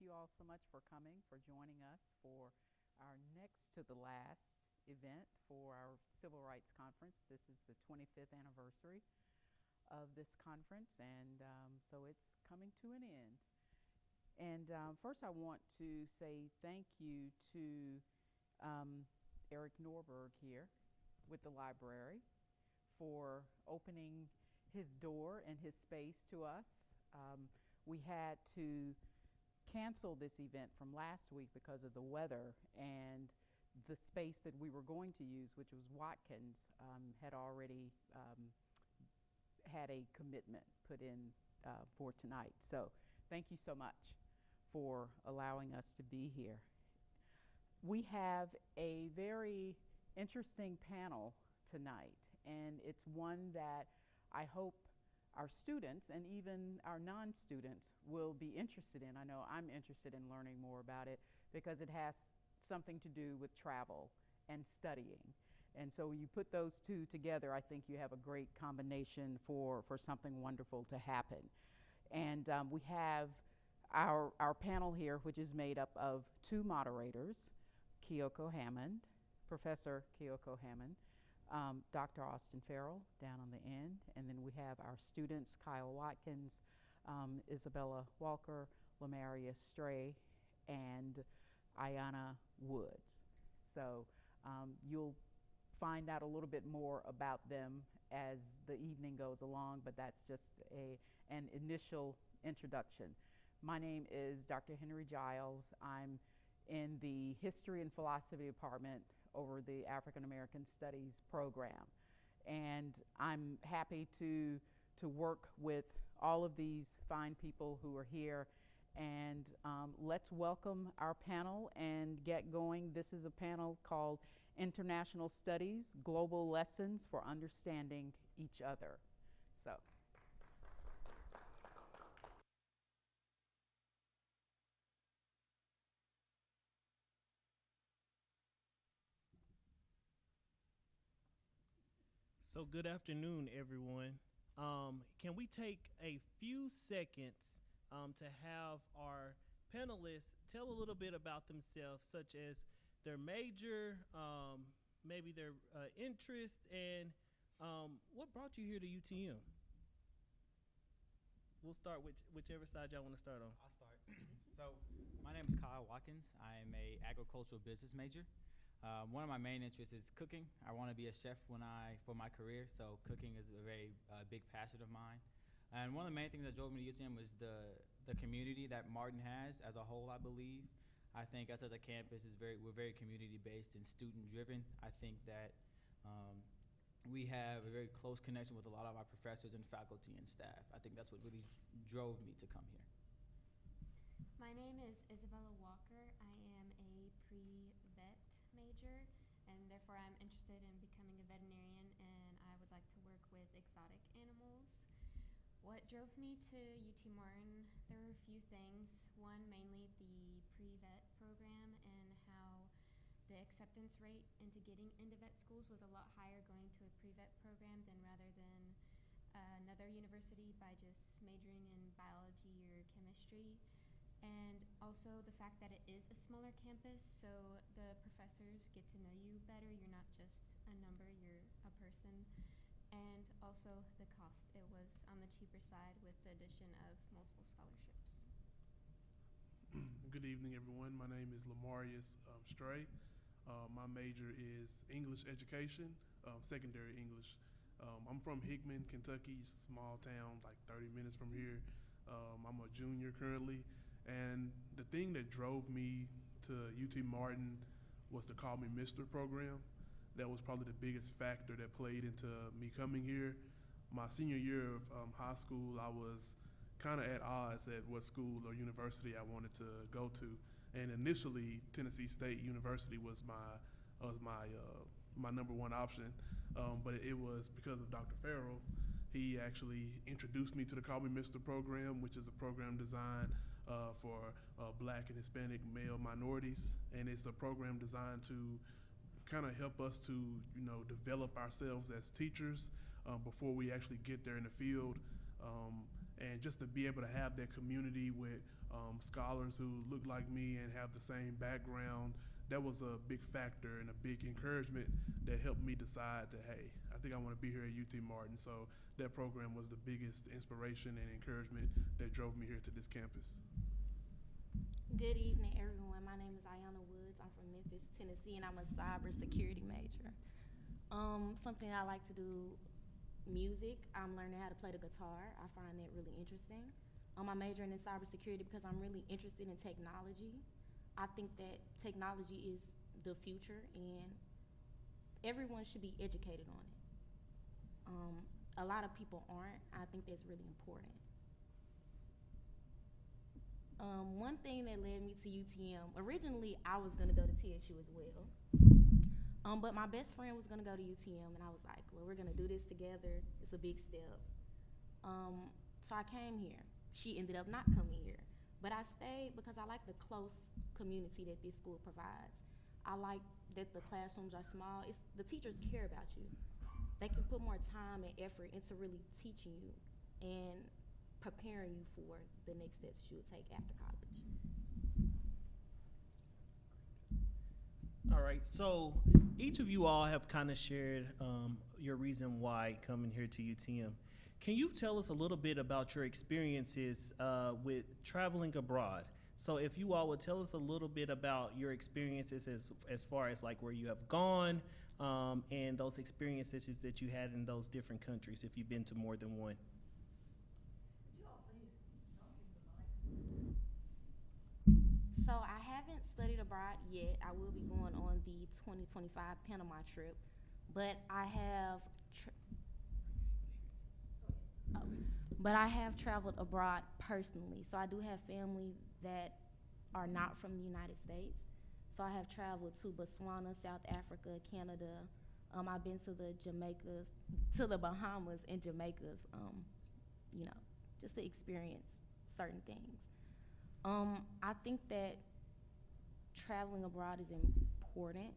you all so much for coming, for joining us for our next to the last event for our Civil Rights Conference. This is the 25th anniversary of this conference, and so it's coming to an end. And first, I want to say thank you to um, Eric Norberg here with the library for opening his door and his space to us. We had to cancel this event from last week because of the weather, and the space that we were going to use, which was Watkins, had already had a commitment put in for tonight. So thank you so much for allowing us to be here. We have a very interesting panel tonight, and it's one that I hope our students and even our non-students will be interested in. I know I'm interested in learning more about it because it has something to do with travel and studying. And so when you put those two together, I think you have a great combination for something wonderful to happen. And we have our panel here, which is made up of two moderators, Kyoko Hammond, Professor Kyoko Hammond, Dr. Austin Farrell down on the end, and then we have our students, Kyle Watkins, Isabella Walker, Lamarius Stray, and Ayana Woods. So you'll find out a little bit more about them as the evening goes along, but that's just an initial introduction. My name is Dr. Henry Giles. I'm in the History and Philosophy Department over the African American Studies program. And I'm happy to work with all of these fine people who are here. And let's welcome our panel and get going. This is a panel called International Studies, Global Lessons for Understanding Each Other. So. So, good afternoon, everyone. Can we take a few seconds to have our panelists tell a little bit about themselves, such as their major, maybe their interest, and what brought you here to UTM? We'll start with whichever side y'all want to start on. I'll start. So, my name is Kyle Watkins. I am a agricultural business major. One of my main interests is cooking. I want to be a chef for my career, so cooking is a very big passion of mine. And one of the main things that drove me to UTM was the community that Martin has as a whole. I believe. I think us as a campus we're very community based and student driven. I think that um, we have a very close connection with a lot of our professors and faculty and staff. I think that's what really drove me to come here. My name is Isabella Walker. I am a pre-vet major, and therefore I'm interested in becoming a veterinarian, and I would like to work with exotic animals. What drove me to UT Martin? There were a few things. One, mainly the pre-vet program and how the acceptance rate into getting into vet schools was a lot higher going to a pre-vet program than rather than another university by just majoring in biology or chemistry. And also the fact that it is a smaller campus, so the professors get to know you better. You're not just a number, you're a person. And also the cost. It was on the cheaper side with the addition of multiple scholarships. Good evening, everyone. My name is Lamarius Stray. My major is English education, secondary English. I'm from Hickman, Kentucky. It's a small town, like 30 minutes from here. I'm a junior currently. And the thing that drove me to UT Martin was the Call Me Mister program. That was probably the biggest factor that played into me coming here. My senior year of high school, I was kind of at odds at what school or university I wanted to go to. And initially, Tennessee State University was my number one option. But it was because of Dr. Farrell. He actually introduced me to the Call Me Mister program, which is a program designed for black and Hispanic male minorities. And it's a program designed to kind of help us to develop ourselves as teachers before we actually get there in the field. and just to be able to have that community with scholars who look like me and have the same background, that was a big factor and a big encouragement that helped me decide that, hey, I think I want to be here at UT Martin. So that program was the biggest inspiration and encouragement that drove me here to this campus. Good evening, everyone. My name is Ayana Woods. I'm from Memphis, Tennessee, and I'm a cybersecurity major. Something I like to do, music. I'm learning how to play the guitar. I find that really interesting. I'm majoring in cybersecurity because I'm really interested in technology. I think that technology is the future, and everyone should be educated on it. A lot of people aren't. I think that's really important. One thing that led me to UTM, originally I was going to go to TSU as well. But my best friend was going to go to UTM, and I was like, well, we're going to do this together. It's a big step. So I came here. She ended up not coming here. But I stayed because I like the close community that this school provides. I like that the classrooms are small. The teachers care about you. They can put more time and effort into really teaching you and preparing you for the next steps you will take after college. All right, so each of you all have kind of shared your reason why coming here to UTM. Can you tell us a little bit about your experiences with traveling abroad? So if you all would tell us a little bit about your experiences as far as like where you have gone and those experiences that you had in those different countries, if you've been to more than one. So I haven't studied abroad yet. I will be going on the 2025 Panama trip, but oh, I have traveled abroad personally. So I do have family that are not from the United States. So I have traveled to Botswana, South Africa, Canada. I've been to the Jamaicas, to the Bahamas and Jamaicas. You know, just to experience certain things. I think that traveling abroad is important.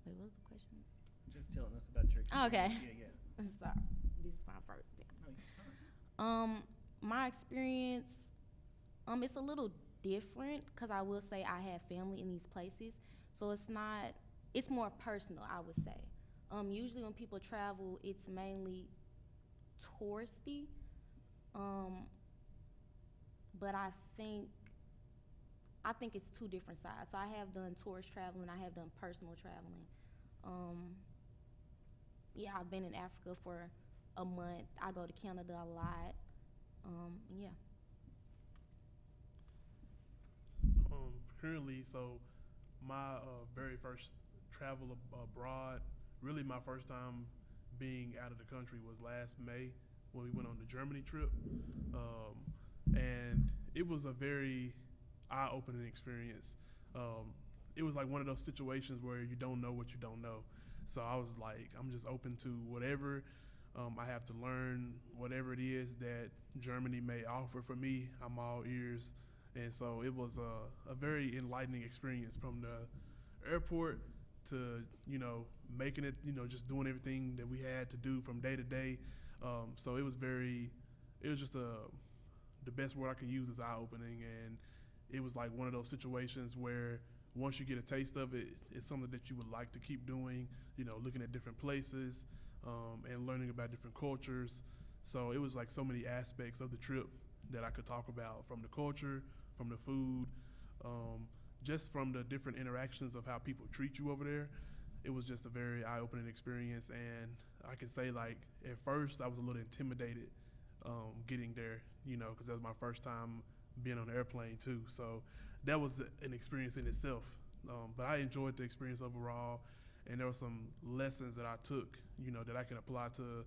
Wait, what was the question? Just telling us about your Oh, experience. okay. Yeah, yeah. Sorry, this is my first thing. No, you're fine. My experience, it's a little different because I will say I have family in these places, so it's more personal, I would say. Usually when people travel, it's mainly touristy, um, but I think it's two different sides. So I have done tourist traveling, I have done personal traveling. Um, yeah, I've been in Africa for a month. I go to Canada a lot. Yeah. Currently, so my very first travel abroad, really my first time being out of the country was last May when we went on the Germany trip. Um, and it was a very eye opening experience. Um, it was like one of those situations where you don't know what you don't know. So I was like, I'm just open to whatever I have to learn, whatever it is that Germany may offer for me. I'm all ears. And so it was a very enlightening experience from the airport to, making it, just doing everything that we had to do from day to day. So it was just the best word I can use is eye opening. And it was like one of those situations where once you get a taste of it, it's something that you would like to keep doing, looking at different places and learning about different cultures. So it was like so many aspects of the trip that I could talk about from the culture, from the food, um, just from the different interactions of how people treat you over there. It was just a very eye-opening experience, and I can say like at first I was a little intimidated getting there, because that was my first time being on an airplane too. So that was an experience in itself. But I enjoyed the experience overall, and there were some lessons that I took, that I can apply to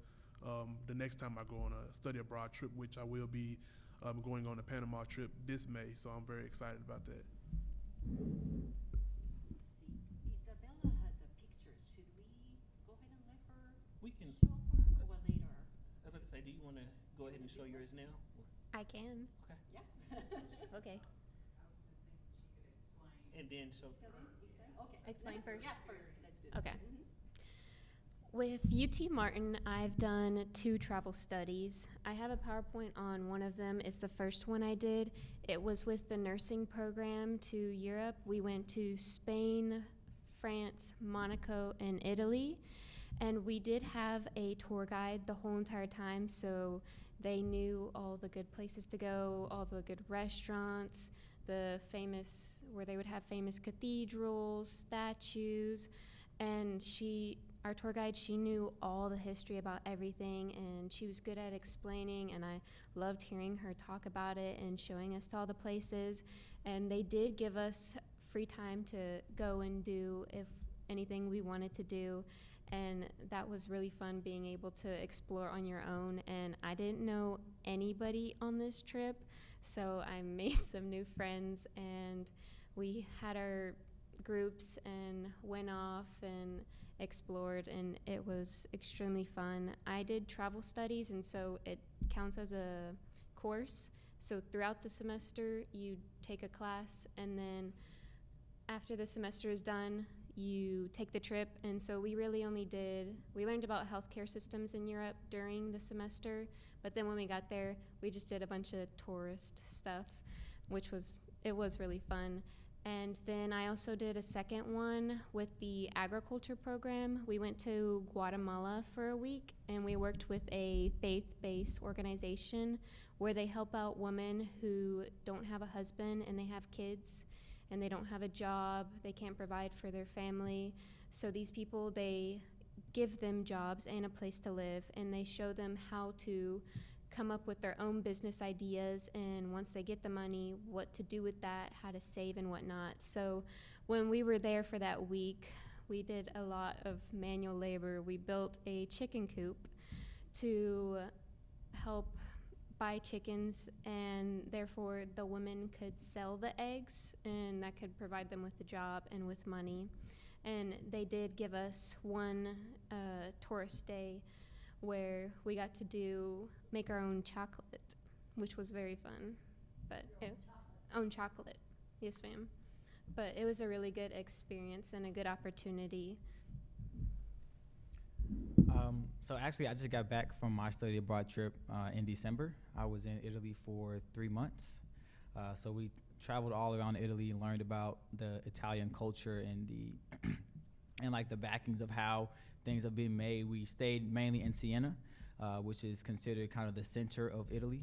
the next time I go on a study abroad trip, which I will be going on a Panama trip this May. So I'm very excited about that. See, Isabella has a picture. Should we go ahead and let her We can. show her or later? I was about to say, do you want to go ahead and show yours now? I can. Okay. Yeah. Okay. I was just thinking she could explain. And then show. Explain? Okay. Explain first? Yeah, first. Let's do that. Okay. With UT Martin, I've done 2 travel studies. I have a PowerPoint on one of them. It's the first one I did. It was with the nursing program to Europe. We went to Spain, France, Monaco, and Italy. And we did have a tour guide the whole entire time, so they knew all the good places to go, all the good restaurants, where they would have famous cathedrals, statues, and our tour guide, she knew all the history about everything, and she was good at explaining, and I loved hearing her talk about it and showing us to all the places. And they did give us free time to go and do if anything we wanted to do, and that was really fun being able to explore on your own. And I didn't know anybody on this trip, so I made some new friends, and we had our groups and went off and explored, and it was extremely fun. I did travel studies, and so it counts as a course. So throughout the semester, you take a class, and then after the semester is done, you take the trip. And so we learned about healthcare systems in Europe during the semester, but then when we got there, we just did a bunch of tourist stuff, it was really fun. And then I also did a second one with the agriculture program. We went to Guatemala for a week, and we worked with a faith-based organization where they help out women who don't have a husband and they have kids and they don't have a job, they can't provide for their family. So these people, they give them jobs and a place to live, and they show them how to come up with their own business ideas, and once they get the money, what to do with that, how to save and whatnot. So when we were there for that week, we did a lot of manual labor. We built a chicken coop to help buy chickens, and therefore the women could sell the eggs, and that could provide them with a job and with money. And they did give us one tourist day where we got to make our own chocolate, which was very fun. But own chocolate, yes, ma'am. But it was a really good experience and a good opportunity. So actually, I just got back from my study abroad trip in December. I was in Italy for 3 months. So we traveled all around Italy and learned about the Italian culture and the and like the backings of how things are being made. We stayed mainly in Siena, which is considered kind of the center of Italy.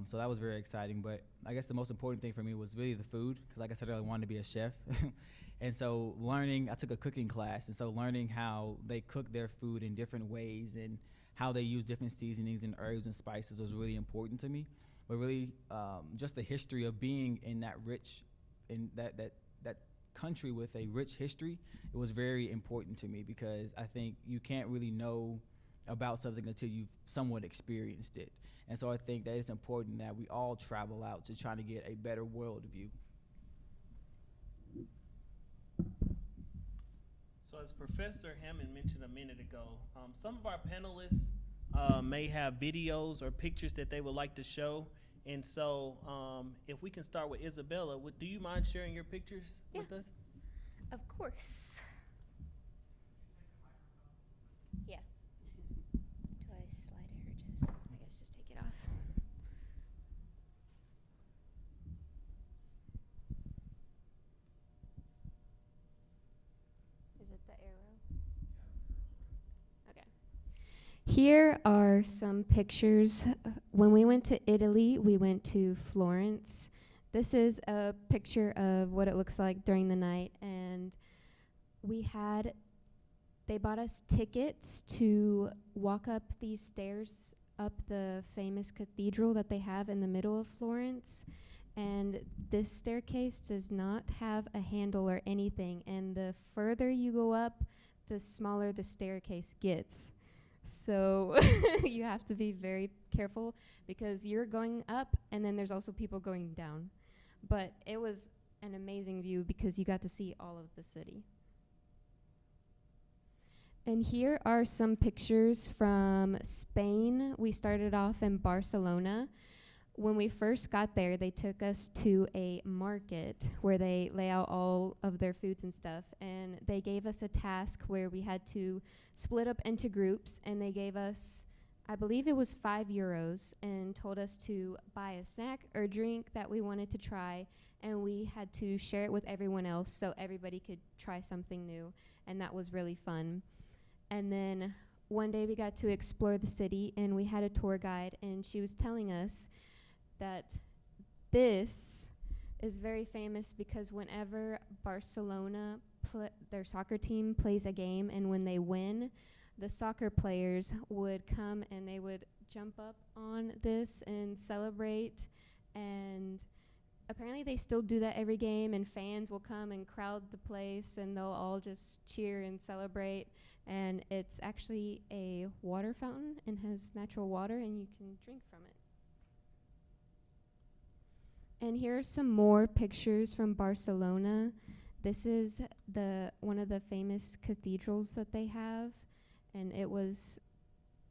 So that was very exciting. But I guess the most important thing for me was really the food, because like I said, I wanted to be a chef. And so I took a cooking class, and so learning how they cook their food in different ways and how they use different seasonings and herbs and spices was really important to me. But really, just the history of being in that country with a rich history, it was very important to me, because I think you can't really know about something until you've somewhat experienced it. And so I think that it's important that we all travel out to try to get a better world view. So, as Professor Hammond mentioned a minute ago, some of our panelists may have videos or pictures that they would like to show. And so, if we can start with Isabella, do you mind sharing your pictures with us? Of course. Yeah. Do I slide it or I guess just take it off? Is it the arrow? Okay. Here are some pictures. When we went to Italy, we went to Florence. This is a picture of what it looks like during the night, and we had they bought us tickets to walk up these stairs up the famous cathedral that they have in the middle of Florence. And this staircase does not have a handle or anything, and the further you go up, the smaller the staircase gets. So you have to be very careful because you're going up and then there's also people going down. But it was an amazing view because you got to see all of the city. And here are some pictures from Spain. We started off in Barcelona. when we first got there, they took us to a market where they lay out all of their foods and stuff. And they gave us a task where we had to split up into groups. And they gave us, I believe it was €5, and told us to buy a snack or drink that we wanted to try. And we had to share it with everyone else so everybody could try something new. And that was really fun. And then one day we got to explore the city, and we had a tour guide, and she was telling us that this is very famous because whenever Barcelona, their soccer team, plays a game, and when they win, the soccer players would come and they would jump up on this and celebrate. And apparently they still do that every game, and fans will come and crowd the place, and they'll all just cheer and celebrate. And it's actually a water fountain and has natural water, and you can drink from it. And here are some more pictures from Barcelona. This is the one of the famous cathedrals that they have, and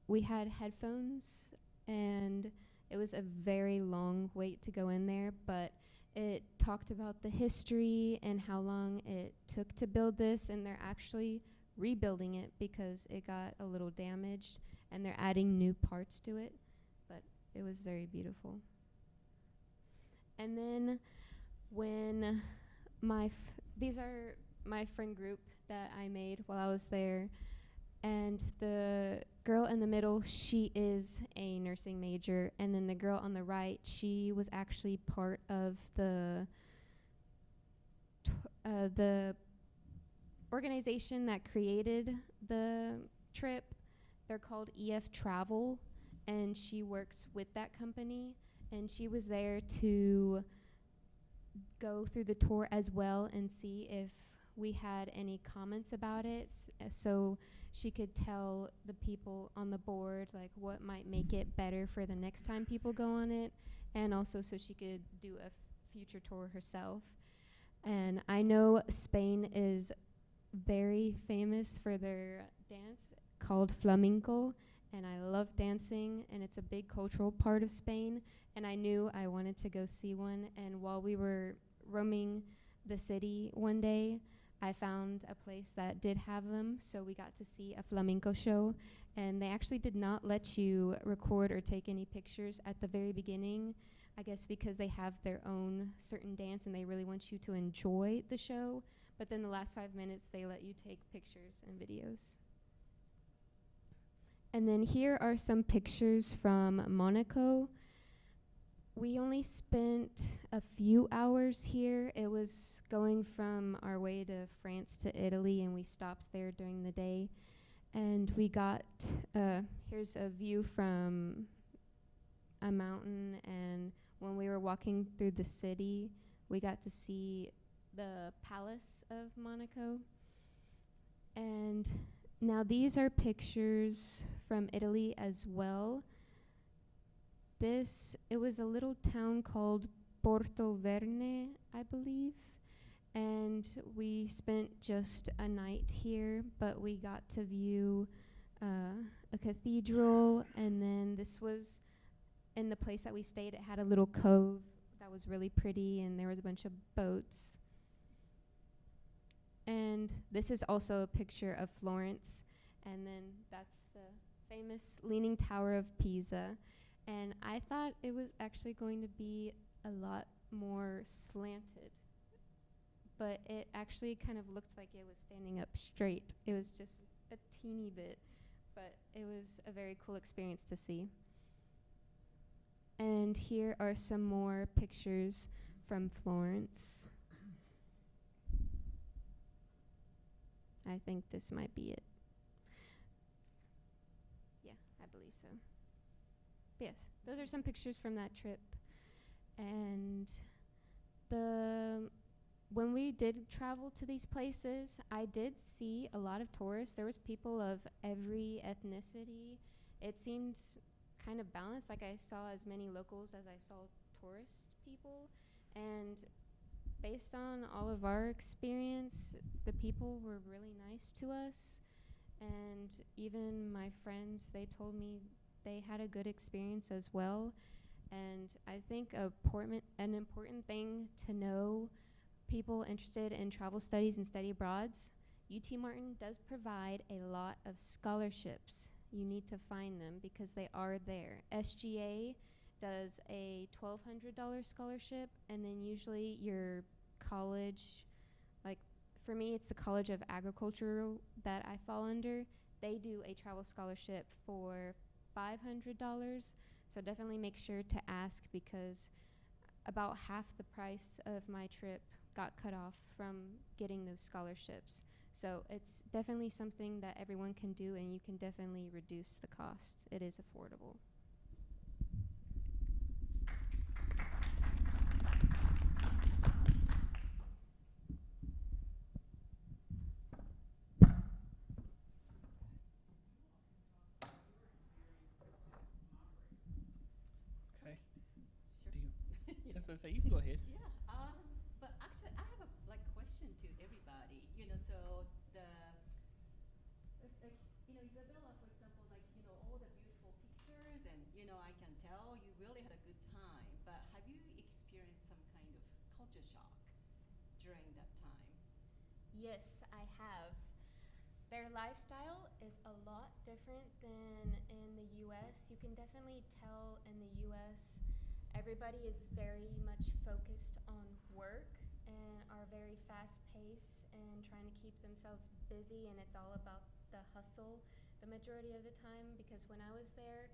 we had headphones, and it was a very long wait to go in there, but it talked about the history and how long it took to build this, and they're actually rebuilding it because it got a little damaged, and they're adding new parts to it, but it was very beautiful. And then when these are my friend group that I made while I was there, and the girl in the middle, she is a nursing major, and then the girl on the right, she was actually part of the organization that created the trip. They're called EF Travel, and she works with that company, and she was there to go through the tour as well and see if we had any comments about it, so she could tell the people on the board like what might make it better for the next time people go on it, and also so she could do a future tour herself. And I know Spain is very famous for their dance called flamenco, and I love dancing, and it's a big cultural part of Spain, and I knew I wanted to go see one. And while we were roaming the city one day, I found a place that did have them, so we got to see a flamenco show, and they actually did not let you record or take any pictures at the very beginning, I guess because they have their own certain dance and they really want you to enjoy the show. But then the last 5 minutes, they let you take pictures and videos. And then here are some pictures from Monaco. We only spent a few hours here. It was going from our way to France to Italy, and we stopped there during the day. And we got, here's a view from a mountain, and when we were walking through the city, we got to see the Palace of Monaco. And now these are pictures from Italy as well. It was a little town called Porto Verne, I believe, and we spent just a night here, but we got to view a cathedral, and then this was in the place that we stayed. It had a little cove that was really pretty, and there was a bunch of boats. And this is also a picture of Florence, and then that's the famous Leaning Tower of Pisa. And I thought it was actually going to be a lot more slanted, but it actually kind of looked like it was standing up straight. It was just a teeny bit, but it was a very cool experience to see. And here are some more pictures from Florence. I think this might be it. Yeah, I believe so. But yes, those are some pictures from that trip. And when we did travel to these places, I did see a lot of tourists. There was people of every ethnicity. It seemed kind of balanced. Like I saw as many locals as I saw tourist people. And based on all of our experience, the people were really nice to us. And even my friends, they told me they had a good experience as well. And I think an important thing to know, people interested in travel studies and study abroads, UT Martin does provide a lot of scholarships. You need to find them because they are there. SGA does a $1,200 scholarship, and then usually your college, like for me, it's the College of Agriculture that I fall under. They do a travel scholarship for $500. So definitely make sure to ask because about half the price of my trip got cut off from getting those scholarships. So it's definitely something that everyone can do, and you can definitely reduce the cost. It is affordable. Okay. Sure. Do you? Yeah. That's what I say. You can go ahead. Yeah. But actually, I have a like question to everybody. So the like Isabella, for example, like all the beautiful pictures, and I can tell you really had a good time. But have you experienced some kind of culture shock during that time? Yes, I have. Their lifestyle is a lot different than in the US. You can definitely tell in the US, everybody is very much focused on work and are very fast paced and trying to keep themselves busy, and it's all about the hustle the majority of the time. Because when I was there,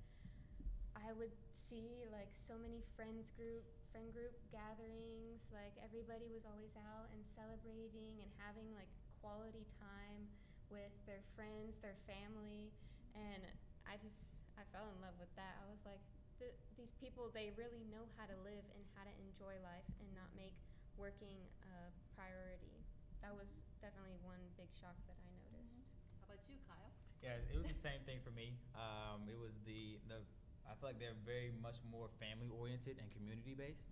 I would see like so many friend group gatherings, like everybody was always out and celebrating and having like quality time with their friends, their family, and I fell in love with that. I was like, these people, they really know how to live and how to enjoy life and not make working a priority. That was definitely one big shock that I Hmm. noticed. How about you, Kyle? Yeah, it was the same thing for me. It was the I feel like they're very much more family oriented and community based.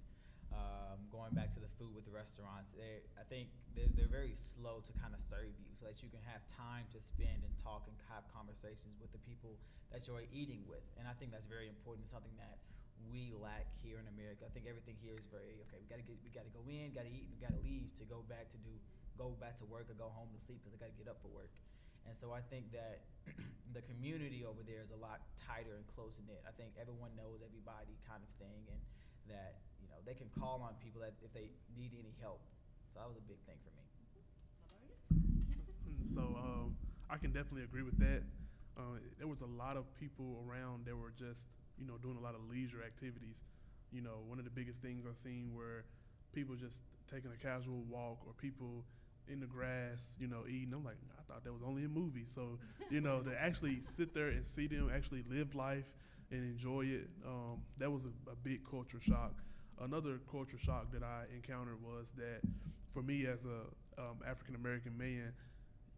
Going back to the food with the restaurants, I think they're very slow to kind of serve you so that you can have time to spend and talk and have conversations with the people that you're eating with. And I think that's very important. It's something that we lack here in America. I think everything here is very okay. We got to go in, got to eat, we got to leave to go back to work or go home to sleep because I got to get up for work. And so I think that the community over there is a lot tighter and close knit. I think everyone knows everybody kind of thing, and that they can call on people that if they need any help. So that was a big thing for me. Lavarius? So I can definitely agree with that. There was a lot of people around that were just doing a lot of leisure activities. One of the biggest things I've seen were people just taking a casual walk or people in the grass, eating. I'm like, I thought that was only a movie. So to actually sit there and see them actually live life and enjoy it, that was a big culture shock. Another culture shock that I encountered was that for me as a African American man,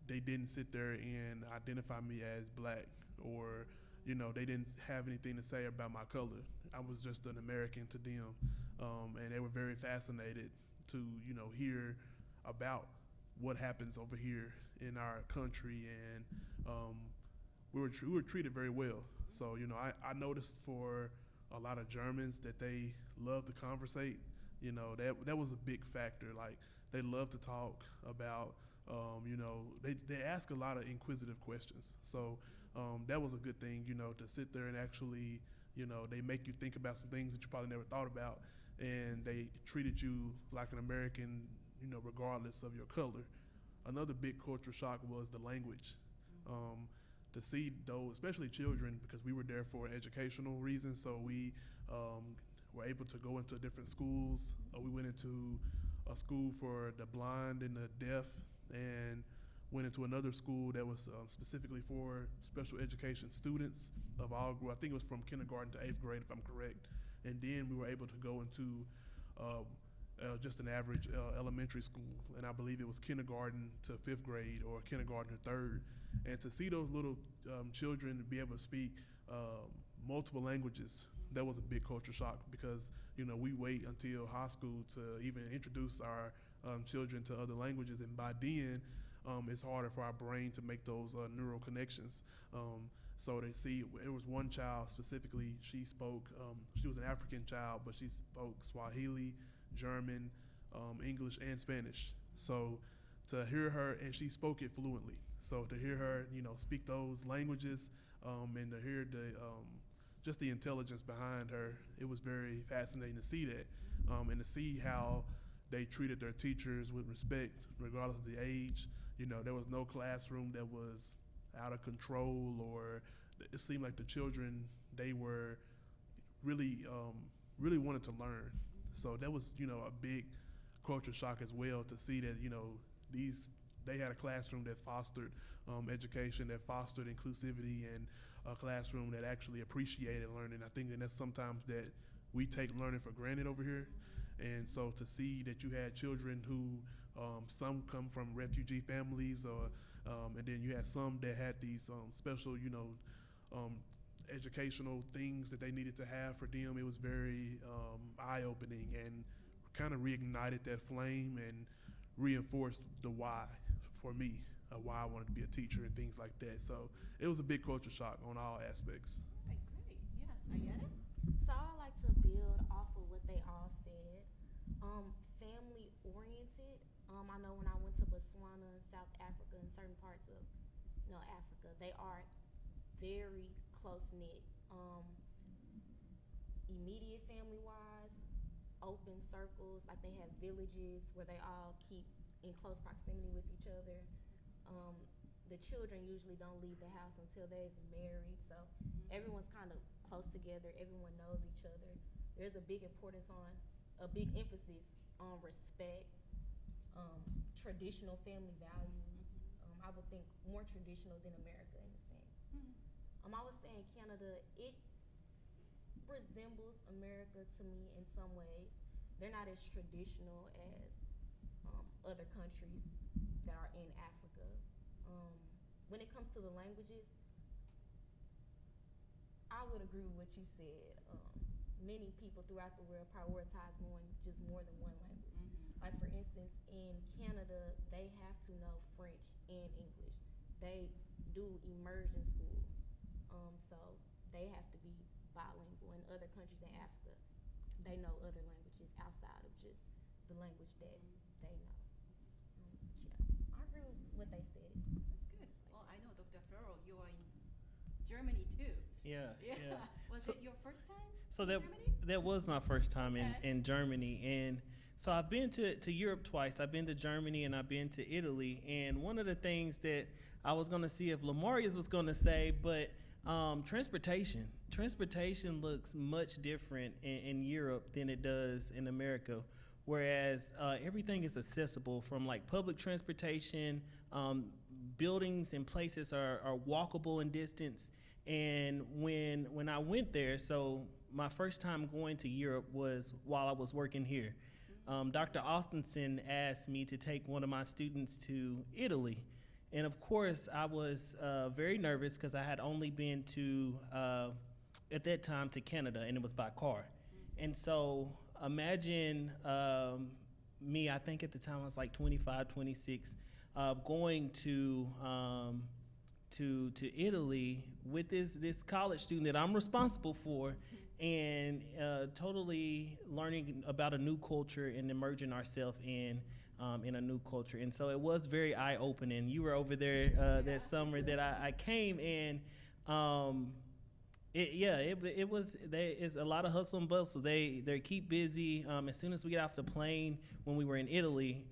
they didn't sit there and identify me as black or they didn't have anything to say about my color. I was just an American to them, and they were very fascinated to hear about what happens over here in our country, and we were treated very well. So I noticed for a lot of Germans that they love to conversate. That was a big factor. Like they love to talk about. They ask a lot of inquisitive questions. So that was a good thing. To sit there and actually they make you think about some things that you probably never thought about, and they treated you like an American. Regardless of your color. Another big culture shock was the language. Um, to see those, especially children, because we were there for educational reasons, so we were able to go into different schools. We went into a school for the blind and the deaf, and went into another school that was specifically for special education students of all I think it was from kindergarten to eighth grade, if I'm correct. And then we were able to go into uh, just an average elementary school, and I believe it was kindergarten to fifth grade or kindergarten to third. And to see those little children be able to speak multiple languages, that was a big culture shock because we wait until high school to even introduce our children to other languages, and by then it's harder for our brain to make those neural connections. So they see it was one child specifically. She spoke. She was an African child, but she spoke Swahili, German, English, and Spanish. So to hear her, and she spoke it fluently. So to hear her, speak those languages, and to hear the just the intelligence behind her, it was very fascinating to see that, and to see how they treated their teachers with respect, regardless of the age. There was no classroom that was out of control, or it seemed like the children, they were really really wanted to learn. So that was a big culture shock as well, to see that these they had a classroom that fostered education, that fostered inclusivity, and a classroom that actually appreciated learning. I think that that's sometimes that we take learning for granted over here. And so to see that you had children who, some come from refugee families, or and then you had some that had these special, um, educational things that they needed to have for them. It was very eye-opening, and kind of reignited that flame and reinforced the why for me, why I wanted to be a teacher and things like that. So it was a big culture shock on all aspects. All right, great. Yeah, Ayana? So I like to build off of what they all said. Family oriented. I know when I went to Botswana, South Africa, and certain parts of Africa, they are very close knit. Immediate family wise, open circles, like they have villages where they all keep in close proximity with each other. Um, the children usually don't leave the house until they've married, so everyone's kind of close together. Everyone knows each other. There's a big emphasis on respect, um, traditional family values. I would think more traditional than America in a sense. I would say in Canada, it resembles America to me in some ways. They're not as traditional as other countries that are in Africa. Um, when it comes to the languages, I would agree with what you said. Many people throughout the world prioritize knowing just more than one language. Like for instance, in Canada, they have to know French and English. They do immersion school, so they have to be bilingual. In other countries in Africa, they know other languages outside of just the language that they know. Yeah, I agree with what they said. That's good. Well, I know, Dr. Farrell, you are in Germany too. Yeah, Yeah. yeah. Was So, it your first time so in that Germany? that was my first time Okay. in Germany, and so I've been to Europe twice. I've been to Germany and I've been to Italy. And one of the things that I was gonna see if Lamarius was gonna say, but transportation looks much different in Europe than it does in America. Whereas everything is accessible, from like public transportation, buildings and places are walkable in distance. And when I went there, so my first time going to Europe was while I was working here. Dr. Austinson asked me to take one of my students to Italy. And of course, I was very nervous because I had only been at that time, to Canada, and it was by car. And so imagine me, I think at the time I was like 25, 26, going to Italy with this college student that I'm responsible for, and totally learning about a new culture and immersing ourselves in a new culture. And so it was very eye opening. You were over there that summer that I came, and it was it's a lot of hustle and bustle. They keep busy. As soon as we get off the plane, when we were in Italy,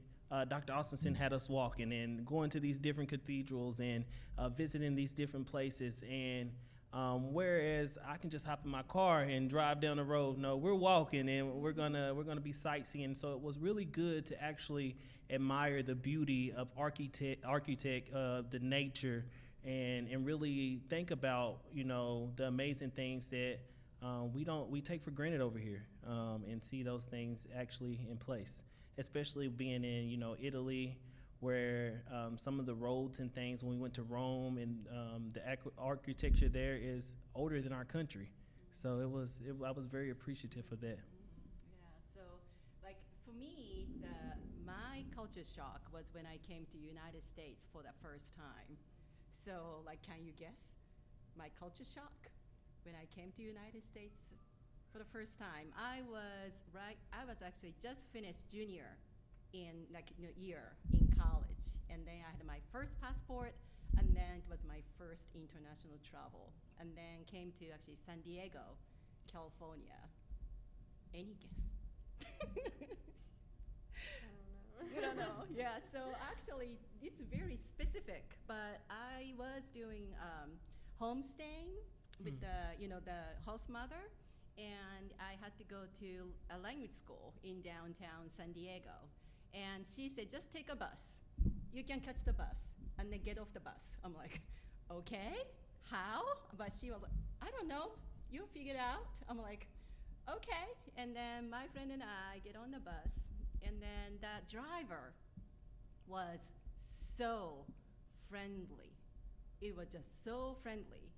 Dr. Austinson had us walking and going to these different cathedrals and visiting these different places. And whereas I can just hop in my car and drive down the road, no, we're walking and we're gonna be sightseeing. So it was really good to actually admire the beauty of the nature, and really think about the amazing things that we take for granted over here, and see those things actually in place, especially being in Italy, where some of the roads and things, when we went to Rome, and the architecture there is older than our country. So I was very appreciative of that. Yeah. So, like for me, my culture shock was when I came to United States for the first time. So, like, can you guess? my culture shock when I came to United States for the first time. I was actually just finished junior in like year in college, and then I had my first passport, and then it was my first international travel, and then came to actually San Diego, California. Any guess? I don't know. You don't know. Yeah. So actually, it's very specific. But I was doing homestaying with Hmm. the host mother, and I had to go to a language school in downtown San Diego, and she said just take a bus. You can catch the bus and then get off the bus. I'm like, okay, how? But she was like, I don't know. You figure it out. I'm like, okay. And then my friend and I get on the bus, and then that driver was so friendly. It was just so friendly.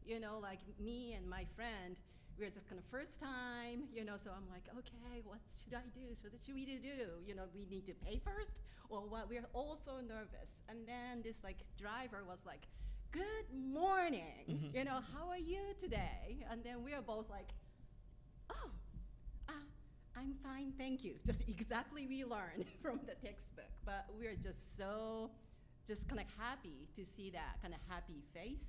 Like me and my friend, we were just kind of first time. So I'm like, okay, what should I do? So what should we do? We need to pay first or what? We're all so nervous. And then this like driver was like, good morning. Hmm. How are you today? And then we are both like, oh, uh, I'm fine, thank you. Just exactly we learned from the textbook. But we're just so, just kind of happy to see that kind of happy face,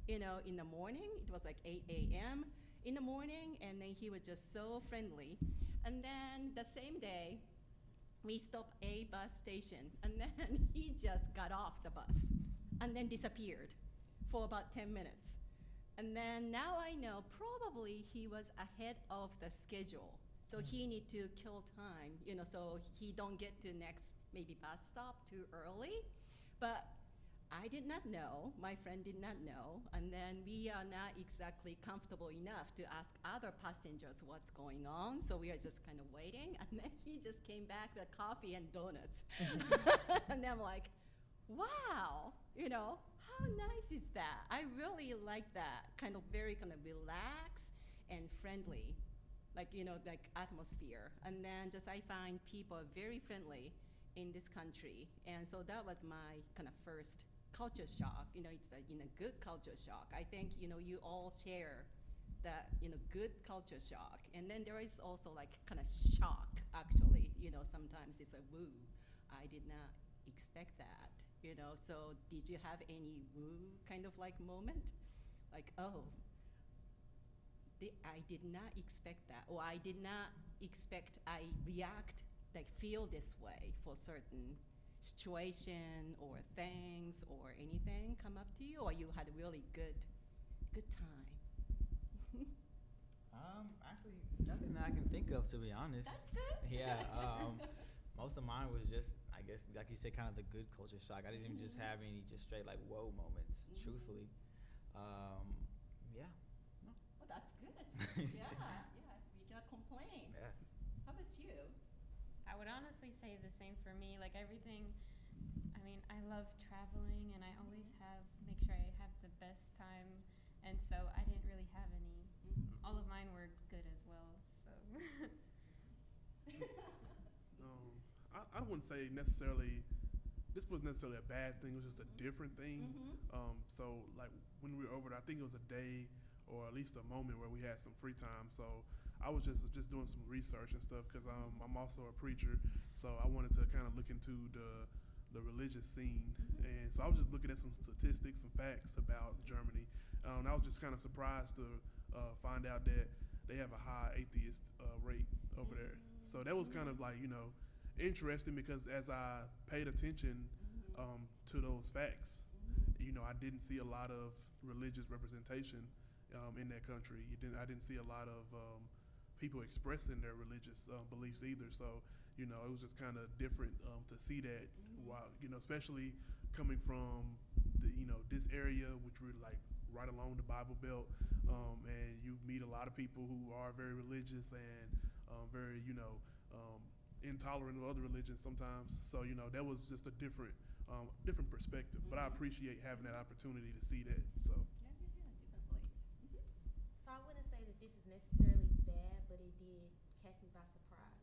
in the morning. It was like 8 a.m. in the morning, and then he was just so friendly. And then the same day, we stopped a bus station, and then he just got off the bus and then disappeared for about 10 minutes. And then now I know probably he was ahead of the schedule. So he need to kill time, so he don't get to next maybe bus stop too early. But I did not know, my friend did not know, and then we are not exactly comfortable enough to ask other passengers what's going on, so we are just kind of waiting, and then he just came back with coffee and donuts. And I'm like, wow, how nice is that? I really like that kind of very kind of relaxed and friendly, like atmosphere. And then just I find people very friendly in this country, and so that was my kind of first culture shock. It's a good culture shock. I think you all share that good culture shock, and then there is also like kind of shock actually. Sometimes it's a woo. I did not expect that. So did you have any woo kind of like moment? Like, oh, I did not expect that, or I did not expect I react like feel this way for certain situation or things or anything come up to you, or you had a really good time. Actually, nothing that I can think of, to be honest. That's good. Yeah, most of mine was just, I guess, like you said, kind of the good culture shock. I didn't even just Mhm. have any just straight like whoa moments, Mhm. truthfully. Um, yeah, no. Oh, that's good. Yeah, yeah. We cannot complain. Yeah. How about you? I would honestly say the same for me. Like everything, I mean, I love traveling and I always make sure I have the best time. And so I didn't really have any. All of mine were good as well. So Nice. Um, I wouldn't say necessarily this wasn't necessarily a bad thing. It was just a different thing. Mhm. So like when we were over there, I think it was a day or at least a moment where we had some free time. So I was just doing some research and stuff because I'm also a preacher. So I wanted to kind of look into the religious scene, Mhm. and so I was just looking at some statistics, some facts about Germany. And I was just kind of surprised to find out that they have a high atheist rate over there. So that was kind of Mhm. like interesting because as I paid attention Mhm. to those facts, Mhm. I didn't see a lot of religious representation in that country. I didn't see a lot of people expressing their religious beliefs either. So it was just kind of different to see that. Mhm. While especially coming from this area, which we're like right along the Bible Belt, and you meet a lot of people who are very religious and very intolerant of other religions sometimes. So that was just a different perspective. But I Mhm. appreciate having that Mhm. opportunity to see that. So Yeah, yeah, yeah, definitely. Mhm. So I wouldn't say that this is necessarily bad, but it did catch me by surprise.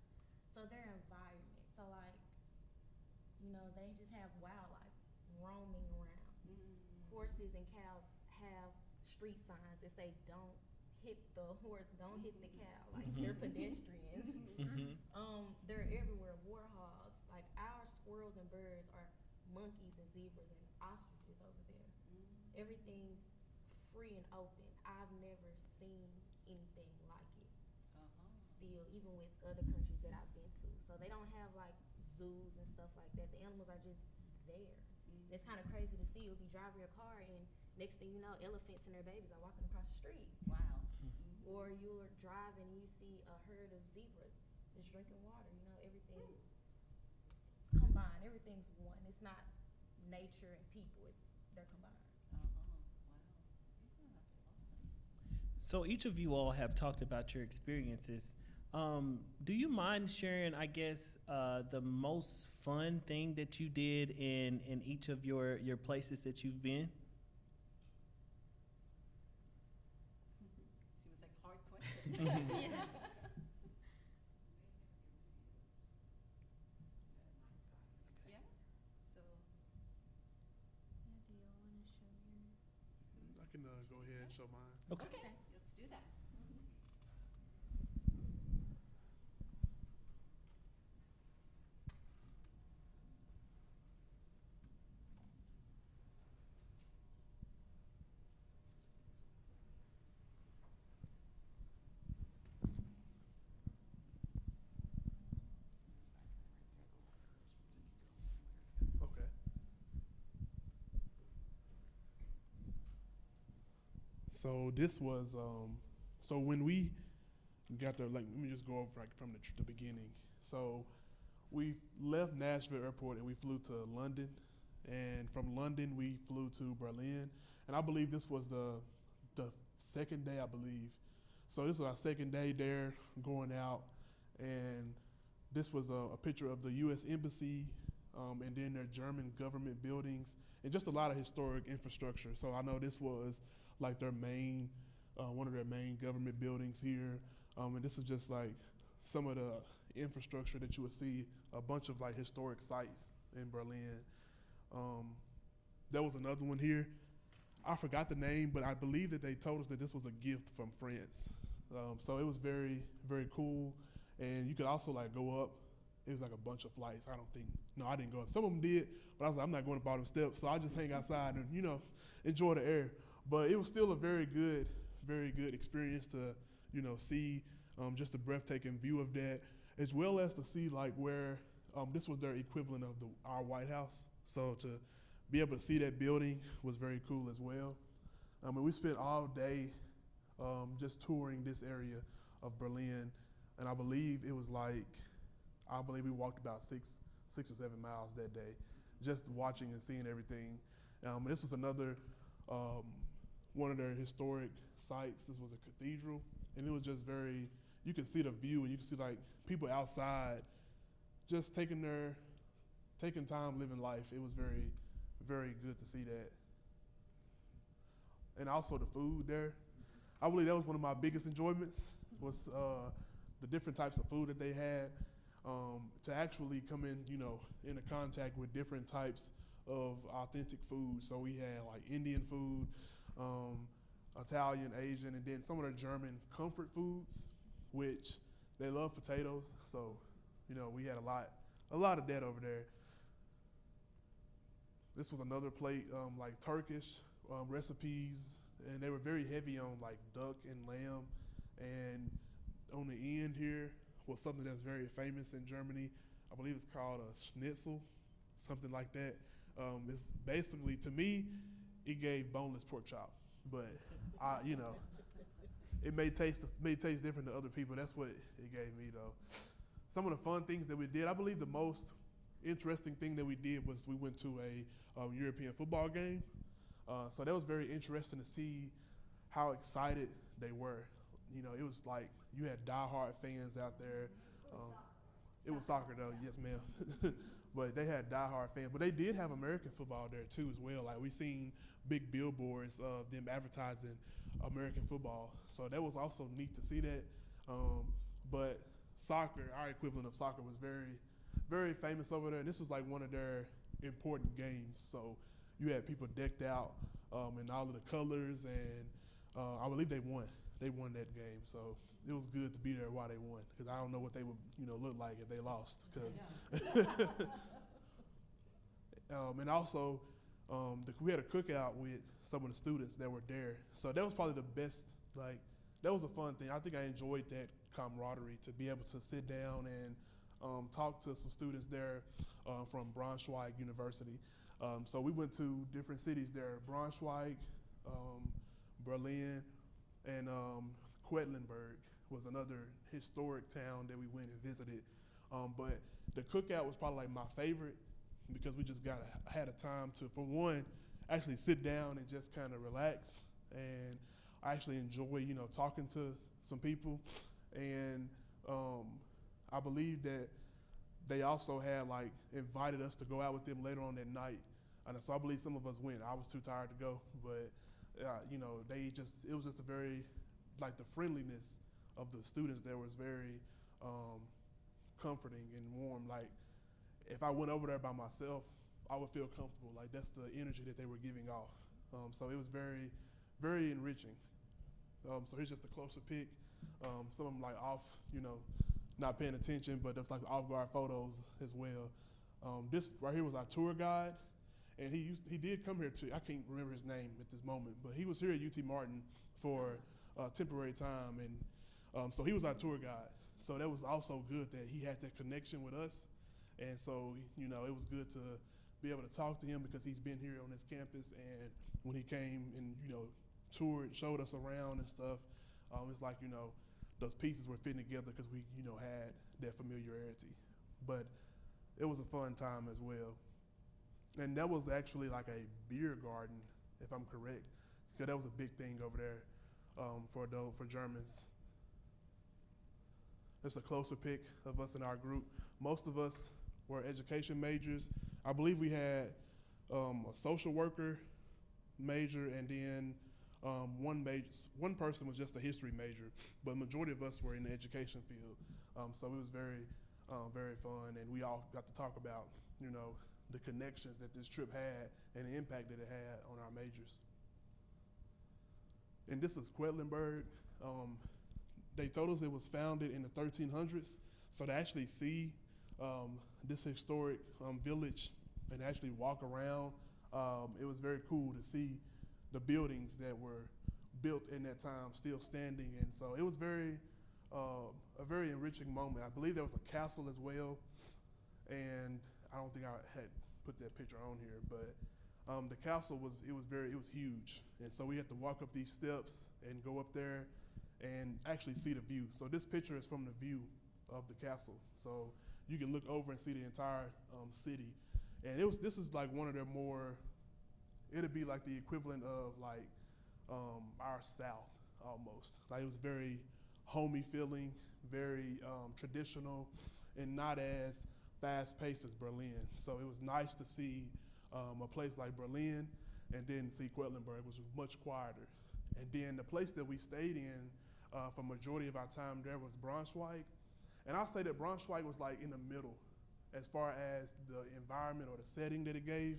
So their environment. So like, they just have wildlife roaming around. Mm. Horses and cows have street signs that say don't hit the horse, don't hit the cow. Like Mhm. they're pedestrians. Mhm. They're everywhere. Warhogs. Like our squirrels and birds are monkeys and zebras and ostriches over there. Everything's free and open. I've never seen anything like it. Uh-huh. Still, even with other countries that I've been to, so they don't have like zoos and stuff like that. The animals are just there. It's kind of crazy to see. You'll be driving your car and next thing you know, elephants and their babies are walking across the street. Wow. Or you're driving and you see a herd of zebras just drinking water. Everything's combined. Everything's one. It's not nature and people. They're combined. Uh-huh. Wow. Yeah. Awesome. So each of you all have talked about your experiences. Do you mind sharing, I guess, the most fun thing that you did in each of your places that you've been? Seems like a hard question. Yes. Yeah. So, Yeah, do y'all want to show your I can go ahead and show mine. Okay. okay, Okay. let's do that. Okay. So this was so when we got there, like let me just go over like from the beginning. So we left Nashville Airport and we flew to London, and from London we flew to Berlin, and I believe this was the second day I believe. So this was our second day there going out, and this was a picture of the U.S. Embassy, and then their German government buildings, and just a lot of historic infrastructure. So I know this was like their main, one of their main government buildings here, and this is just like some of the infrastructure that you would see, a bunch of like historic sites in Berlin. Um, there was another one here. I forgot the name, but I believe that they told us that this was a gift from France. So it was very, very cool. And you could also like go up. It was like a bunch of flights. I don't think, no, I didn't go up. Some of them did, but I was like, I'm not going up all them steps. So I just hang outside and, enjoy the air. But it was still a very good experience to, see just a breathtaking view of that, as well as to see like where this was their equivalent of our White House. So to be able to see that building was very cool as well. And we spent all day just touring this area of Berlin, and I believe we walked about 6 or 7 miles that day, just watching and seeing everything. This was another um, one of their historic sites. This was a cathedral, and it was just very. You could see the view, and you could see like people outside, just taking time, living life. It was very, very good to see that, and also the food there. I believe that was one of my biggest enjoyments was the different types of food that they had. To actually come in, into contact with different types of authentic food. So we had like Indian food, um, Italian, Asian, and then some of the German comfort foods, which they love potatoes. So, we had a lot of that over there. This was another plate, like Turkish recipes, and they were very heavy on like duck and lamb. And on the end here was something that's very famous in Germany. I believe it's called a schnitzel, something like that. It's basically, to me, it gave boneless pork chop, but it may taste different to other people. That's what it gave me though. Some of the fun things that we did, I believe the most interesting thing that we did was we went to a European football game. So that was very interesting to see how excited they were. It was like you had diehard fans out there. Um, it was soccer though, yes, ma'am. But they had diehard fans. But they did have American football there too, as well. Like we seen big billboards of them advertising American football. So that was also neat to see that. But soccer, our equivalent of soccer, was very, very famous over there. And this was like one of their important games. So you had people decked out in all of the colors, and I believe they won. They won that game, so it was good to be there while they won, because I don't know what they would, look like if they lost. Because and also, we had a cookout with some of the students that were there, so that was probably the best. Like, that was a fun thing. I think I enjoyed that camaraderie to be able to sit down and talk to some students there from Braunschweig University. So we went to different cities there: Braunschweig, um, Berlin, and Quedlinburg was another historic town that we went and visited. But the cookout was probably like my favorite because we just had a time to, for one, actually sit down and just kind of relax. And I actually enjoy, talking to some people. And um, I believe that they also had like invited us to go out with them later on that night. And so I believe some of us went. I was too tired to go, but it was just a very, like, the friendliness of the students there was very um, comforting and warm. Like, if I went over there by myself, I would feel comfortable. Like, that's the energy that they were giving off. So it was very, very enriching. So here's just a closer pick. Some of them like off, not paying attention, but there's like off guard photos as well. This right here was our tour guide, and he did come here too. I can't remember his name at this moment, but he was here at UT Martin for a temporary time, and so he was our tour guide. So that was also good that he had that connection with us, and so it was good to be able to talk to him because he's been here on this campus, and when he came and toured, showed us around and stuff, it's like those pieces were fitting together because we had that familiarity. But it was a fun time as well. And that was actually like a beer garden, if I'm correct, because that was a big thing over there for Germans. It's a closer pick of us in our group. Most of us were education majors. I believe we had a social worker major, and then one person was just a history major, but the majority of us were in the education field. So it was very, very fun, and we all got to talk about, the connections that this trip had and the impact that it had on our majors. And this is Quedlinburg. They told us it was founded in the 1300s, so to actually see this historic village and actually walk around, it was very cool to see the buildings that were built in that time still standing, and so it was a very enriching moment. I believe there was a castle as well, and I don't think I had put that picture on here, but the castle was huge, and so we had to walk up these steps and go up there and actually see the view. So this picture is from the view of the castle, so you can look over and see the entire city. And this is like one of their more, it'd be like the equivalent of like our South almost. Like, it was very homey feeling, very traditional, and not as fast paced as Berlin. So it was nice to see a place like Berlin and then see Quedlinburg, which was much quieter. And then the place that we stayed in for majority of our time there was Braunschweig. And I'll say that Braunschweig was like in the middle as far as the environment or the setting that it gave.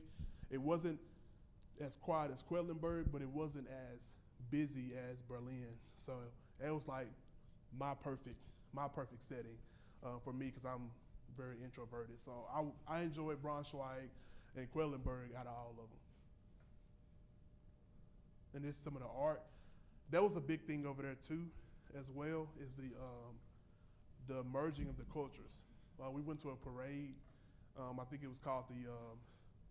It wasn't as quiet as Quedlinburg, but it wasn't as busy as Berlin. So it was like my perfect setting for me because I'm very introverted. So I enjoyed Braunschweig and Quedlinburg out of all of them. And there's some of the art. That was a big thing over there too, as well, is the merging of the cultures. We went to a parade. I think it was called the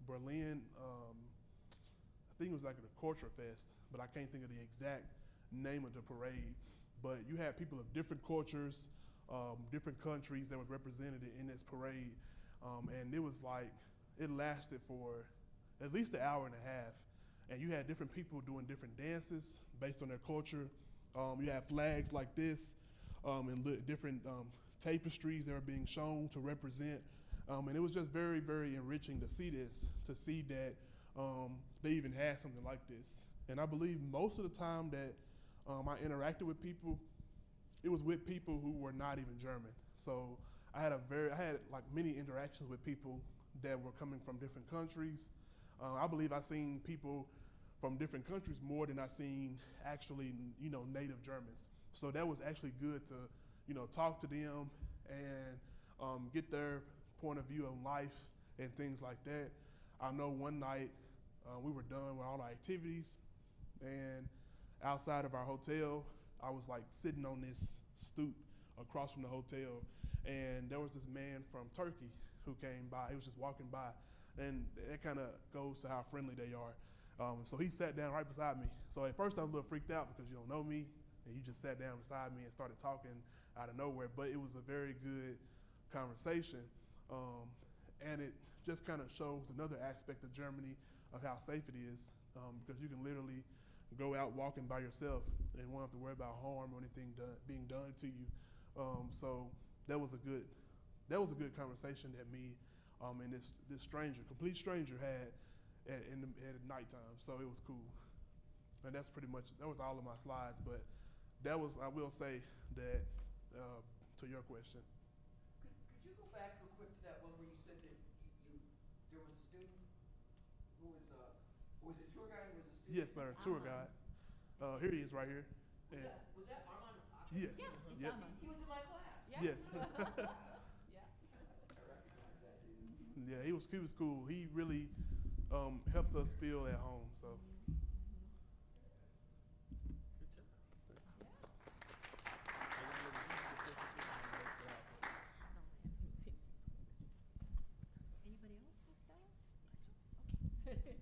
Berlin. I think it was like the Culture Fest, but I can't think of the exact name of the parade. But you had people of different cultures, different countries that were represented in this parade, and it was like it lasted for at least an hour and a half. And you had different people doing different dances based on their culture. You had flags like this and different tapestries that were being shown to represent. And it was just very, very enriching to see this, to see that they even had something like this. And I believe most of the time that I interacted with people, it was with people who were not even German. So I had like many interactions with people that were coming from different countries. I believe I seen people from different countries more than I seen actually, native Germans. So that was actually good to, talk to them and get their point of view on life and things like that. I know one night we were done with all our activities, and outside of our hotel, I was like sitting on this stoop across from the hotel, and there was this man from Turkey who came by. He was just walking by, and that kind of goes to how friendly they are. So he sat down right beside me. So at first I was a little freaked out because you don't know me, and he just sat down beside me and started talking out of nowhere. But it was a very good conversation, and it just kind of shows another aspect of Germany of how safe it is, because you can literally go out walking by yourself and won't have to worry about harm or anything being done to you. So that was a good conversation that me and this stranger, complete stranger, had at nighttime. So it was cool, and that was all of my slides. But that was, I will say that, to your question. Could you go back real quick to that one where you said that there was a student who was it a tour guide or was it a student? Yes, sir, tour guide. Here he is, right here. Was that Armand Oxford? Yes. Yeah, it's Yes. Armand. He was in my class. Yeah. Yes. Yeah. I recognize that dude. Yeah, he was cool. He really helped us feel at home. So. Good job. Yeah. Anybody else has that? Okay. That's me.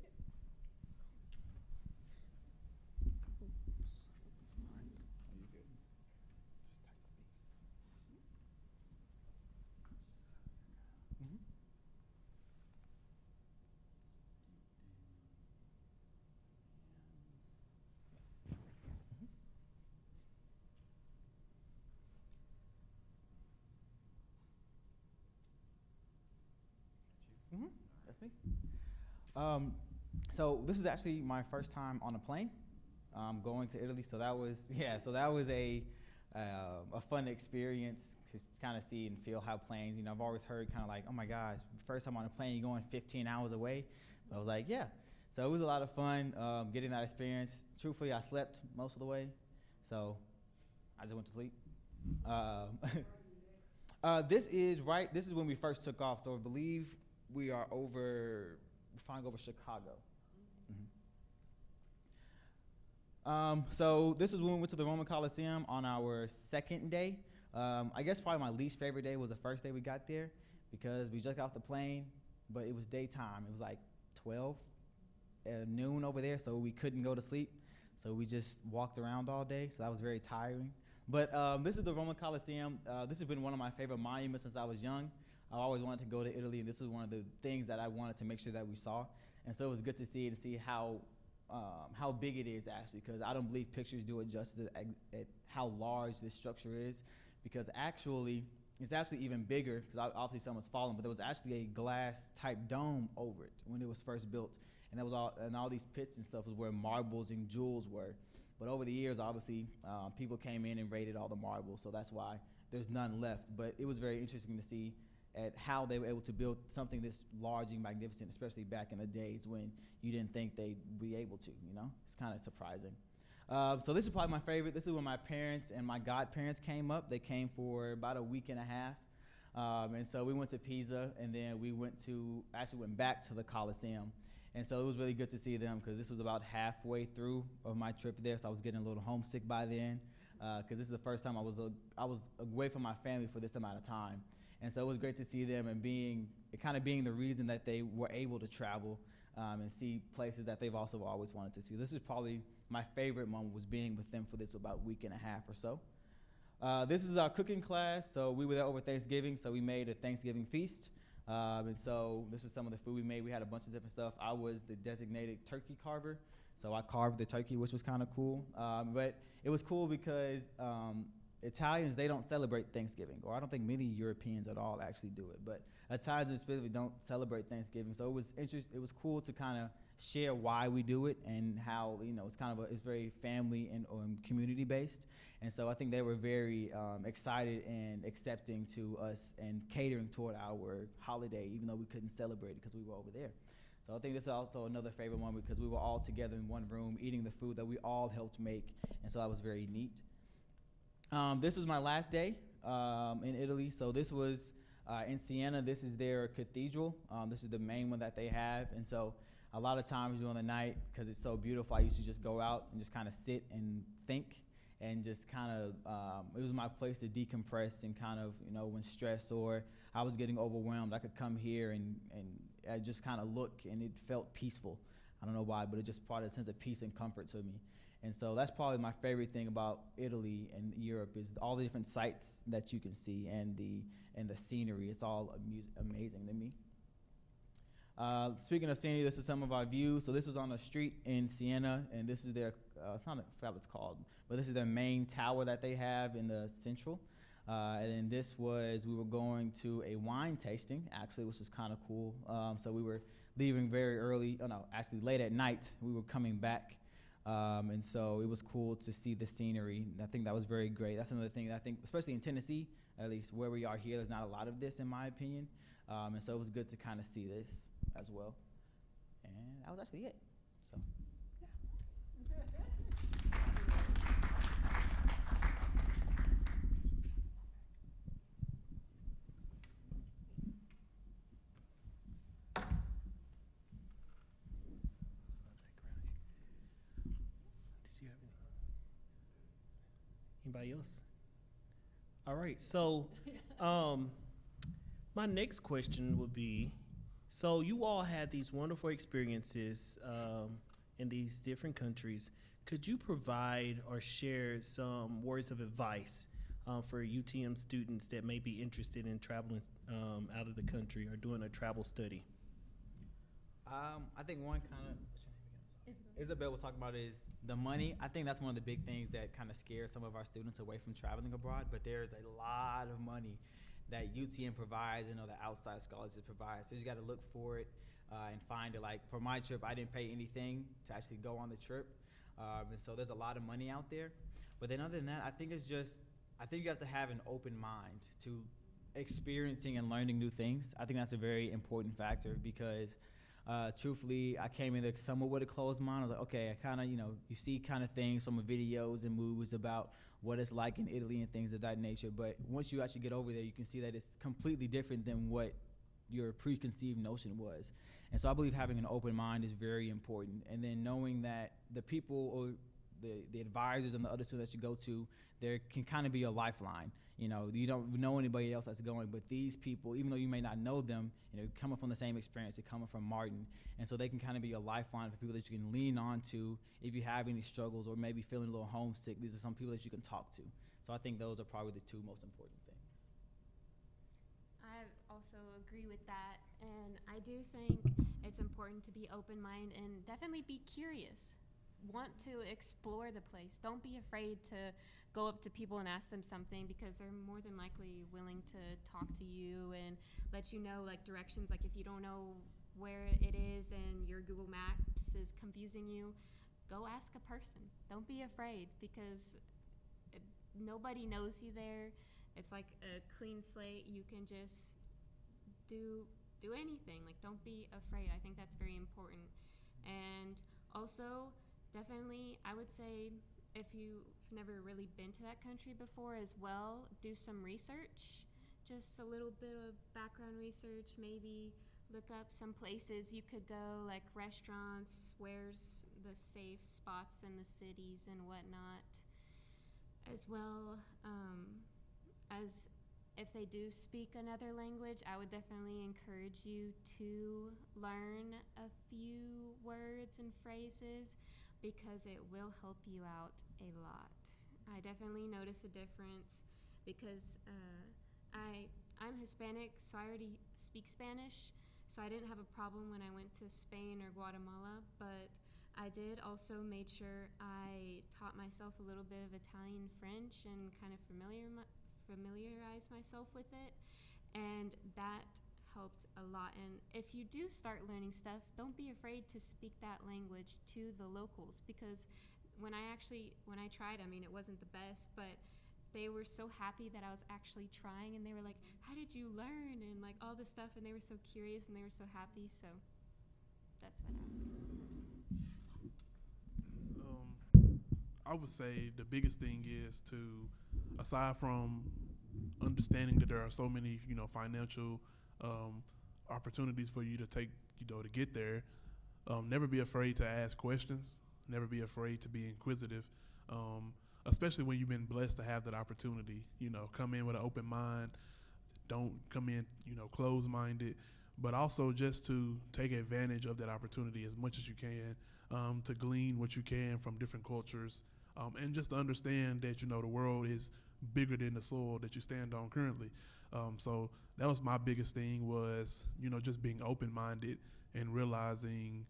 So this is actually my first time on a plane, going to Italy. So that was a fun experience to kind of see and feel how planes. I've always heard kind of like, oh my gosh, first time on a plane, you're going 15 hours away. But I was like, yeah. So it was a lot of fun getting that experience. Truthfully, I slept most of the way, so I just went to sleep. This is right. This is when we first took off. So I believe we're flying over Chicago. So this is when we went to the Roman Coliseum on our second day. I guess probably my least favorite day was the first day we got there because we just got off the plane, but it was daytime. It was like 12 noon over there, so we couldn't go to sleep. So we just walked around all day, so that was very tiring. But this is the Roman Coliseum. This has been one of my favorite monuments since I was young. I always wanted to go to Italy, and this was one of the things that I wanted to make sure that we saw. And so it was good to see it and see how big it is actually, because I don't believe pictures do it justice at how large this structure is, because actually it's actually even bigger, because obviously some was fallen, but there was actually a glass type dome over it when it was first built, and that was all these pits and stuff was where marbles and jewels were. But over the years, obviously, people came in and raided all the marbles, so that's why there's none left. But it was very interesting to see at how they were able to build something this large and magnificent, especially back in the days when you didn't think they'd be able to, It's kind of surprising. So this is probably my favorite. This is when my parents and my godparents came up. They came for about a week and a half. And so we went to Pisa, and then we went back to the Colosseum. And so it was really good to see them because this was about halfway through of my trip there, so I was getting a little homesick by then because this is the first time I was away from my family for this amount of time. And so it was great to see them and being the reason that they were able to travel and see places that they've also always wanted to see. This is probably my favorite moment, was being with them for this about week and a half or so. This is our cooking class. So we were there over Thanksgiving, so we made a Thanksgiving feast. And so this was some of the food we made. We had a bunch of different stuff. I was the designated turkey carver, so I carved the turkey, which was kind of cool. But it was cool because Italians, they don't celebrate Thanksgiving, or I don't think many Europeans at all actually do it. But Italians specifically don't celebrate Thanksgiving, so it was interesting. It was cool to kind of share why we do it and how it's very family and community based. And so I think they were very excited and accepting to us and catering toward our holiday, even though we couldn't celebrate it because we were over there. So I think this is also another favorite one because we were all together in one room eating the food that we all helped make, and so that was very neat. This was my last day in Italy. So this was in Siena. This is their cathedral. This is the main one that they have. And so a lot of times during the night, because it's so beautiful, I used to just go out and just kind of sit and think and just kind of, it was my place to decompress and kind of, when stressed or I was getting overwhelmed, I could come here and I just kind of look and it felt peaceful. I don't know why, but it just brought a sense of peace and comfort to me. And so that's probably my favorite thing about Italy and Europe is all the different sights that you can see and the scenery. It's all amazing to me. Speaking of scenery, this is some of our views. So this was on a street in Siena, and this is their, it's not, I forgot what it's called, but this is their main tower that they have in the central. And then this was, we were going to a wine tasting, actually, which was kind of cool. So we were leaving very early, oh no, actually late at night. We were coming back. And so it was cool to see the scenery. I think that was very great. That's another thing that I think, especially in Tennessee, at least where we are here, there's not a lot of this in my opinion. And so it was good to kind of see this as well. And that was actually it. So, Did you have anybody else? All right. So, um, my next question would be, so you all had these wonderful experiences in these different countries. Could you provide or share some words of advice for UTM students that may be interested in traveling out of the country or doing a travel study? I think one kind of, what's your name again? I'm sorry. Isabel was talking about is the money. I think that's one of the big things that kind of scares some of our students away from traveling abroad. But there's a lot of money that UTM provides and other outside scholarships provide. So you got to look for it and find it. Like for my trip, I didn't pay anything to actually go on the trip, and so there's a lot of money out there. But then other than that, I think it's just I think you have to have an open mind to experiencing and learning new things. I think that's a very important factor because truthfully, I came in there somewhat with a closed mind. I was like, okay, I kind of, you see kind of things from the videos and movies about what it's like in Italy and things of that nature. But once you actually get over there, you can see that it's completely different than what your preconceived notion was. And so I believe having an open mind is very important. And then knowing that the people or the advisors and the other students that you go to, there can kind of be a lifeline. You don't know anybody else that's going, but these people, even though you may not know them, coming from the same experience, they're coming from Martin, and so they can kind of be a lifeline for people that you can lean on to if you have any struggles or maybe feeling a little homesick. These are some people that you can talk to. So I think those are probably the two most important things. I also agree with that, and I do think it's important to be open-minded and definitely be curious. Want to explore the place. Don't be afraid to go up to people and ask them something because they're more than likely willing to talk to you and let you know like directions. Like if you don't know where it is and your Google Maps is confusing you, go ask a person. Don't be afraid because it, nobody knows you there. It's like a clean slate. You can just do anything. Like don't be afraid. I think that's very important. And also, definitely, I would say if you've never really been to that country before as well, do some research. Just a little bit of background research, maybe look up some places you could go, like restaurants, where's the safe spots in the cities and whatnot, as well as if they do speak another language, I would definitely encourage you to learn a few words and phrases because it will help you out a lot. I definitely notice a difference because I'm Hispanic, so I already speak Spanish, so I didn't have a problem when I went to Spain or Guatemala, but I did also made sure I taught myself a little bit of Italian French and kind of familiarize myself with it, and that helped a lot. And if you do start learning stuff, don't be afraid to speak that language to the locals because when I tried, I mean, it wasn't the best, but they were so happy that I was actually trying, and they were like, "How did you learn?" and like all this stuff, and they were so curious and they were so happy. So That's what I would say. I would say the biggest thing is to, aside from understanding that there are so many, financial um, opportunities for you to take, to get there. Never be afraid to ask questions. Never be afraid to be inquisitive, um, especially when you've been blessed to have that opportunity. Come in with an open mind. Don't come in, closed-minded, but also just to take advantage of that opportunity as much as you can, to glean what you can from different cultures, and just to understand that the world is bigger than the soil that you stand on currently. So that was my biggest thing was just being open-minded and realizing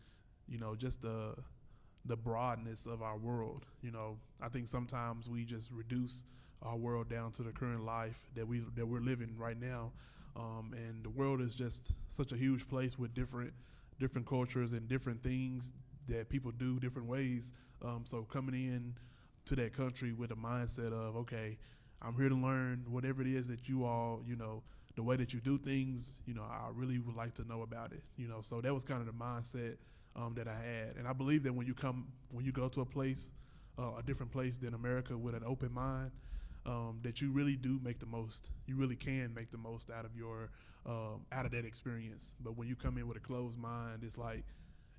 just the broadness of our world. I think sometimes we just reduce our world down to the current life that we're living right now, and the world is just such a huge place with different cultures and different things that people do different ways. So coming in to that country with a mindset of, okay, I'm here to learn whatever it is that you all, the way that you do things, I really would like to know about it. So that was kind of the mindset that I had. And I believe that when you go to a different place than America with an open mind, that you really do make the most. You really can make the most out of that experience. But when you come in with a closed mind, it's like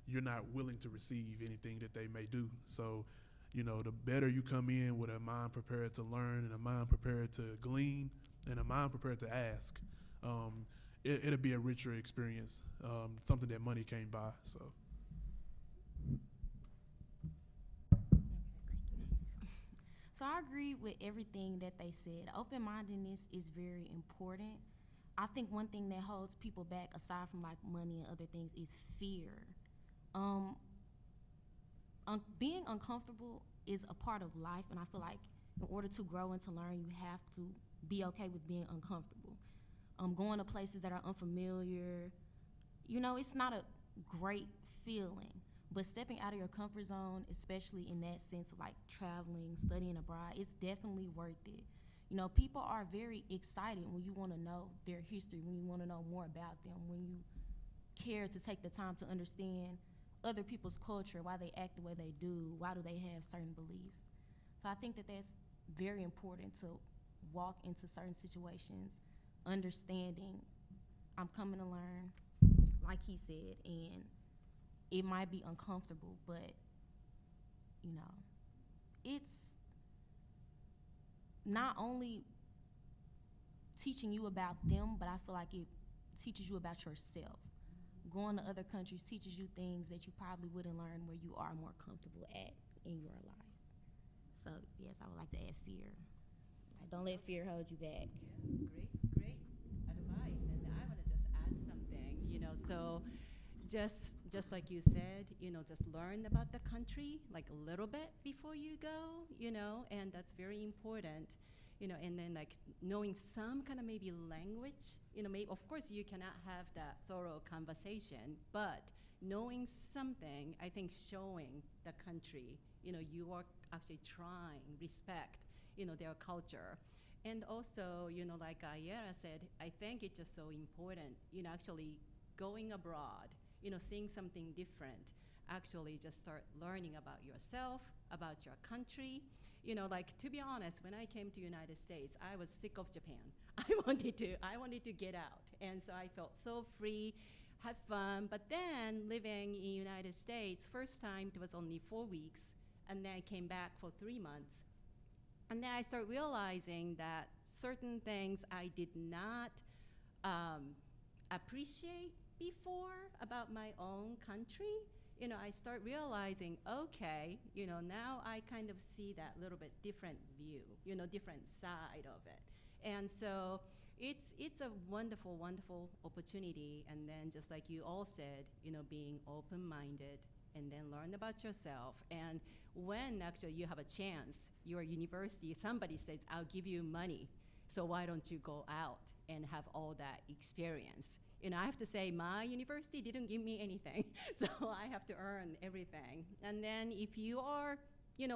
you're not willing to receive anything that they may do. So, the better you come in with a mind prepared to learn and a mind prepared to glean and a mind prepared to ask, um, it'll be a richer experience, something that money can't buy. So. So I agree with everything that they said. Open mindedness is very important. I think one thing that holds people back, aside from like money and other things, is fear. Um, Being uncomfortable is a part of life, and I feel like in order to grow and to learn, you have to be okay with being uncomfortable. Going to places that are unfamiliar, it's not a great feeling. But stepping out of your comfort zone, especially in that sense of like traveling, studying abroad, it's definitely worth it. People are very excited when you want to know their history, when you want to know more about them, when you care to take the time to understand other people's culture, why they act the way they do, why do they have certain beliefs. So I think that that's very important to walk into certain situations, understanding I'm coming to learn, like he said, and it might be uncomfortable, but you know, it's not only teaching you about them, but I feel like it teaches you about yourself. Going to other countries teaches you things that you probably wouldn't learn where you are more comfortable at in your life. So yes, I would like to add fear. I Don't think let those, fear hold you back. yeah, great advice. And I want to just add something, so just like you said, just learn about the country like a little bit before you go, and that's very important. And then like knowing some kind of maybe language, maybe of course you cannot have that thorough conversation, but knowing something, I think showing the country, you are actually trying respect, their culture. And also, like Ayera said, I think it's just so important, actually going abroad, seeing something different, actually just start learning about yourself, about your country. Like to be honest, when I came to United States, I was sick of Japan. I wanted to get out, and so I felt so free, had fun. But then living in United States, first time it was only 4 weeks, and then I came back for 3 months, and then I started realizing that certain things I did not um, appreciate before about my own country, I start realizing, okay, now I kind of see that little bit different view, different side of it. And so it's a wonderful, wonderful opportunity. And then just like you all said, being open-minded and then learn about yourself. And when actually you have a chance, your university, somebody says, I'll give you money. So why don't you go out and have all that experience? I have to say my university didn't give me anything, so I have to earn everything. And then if you are,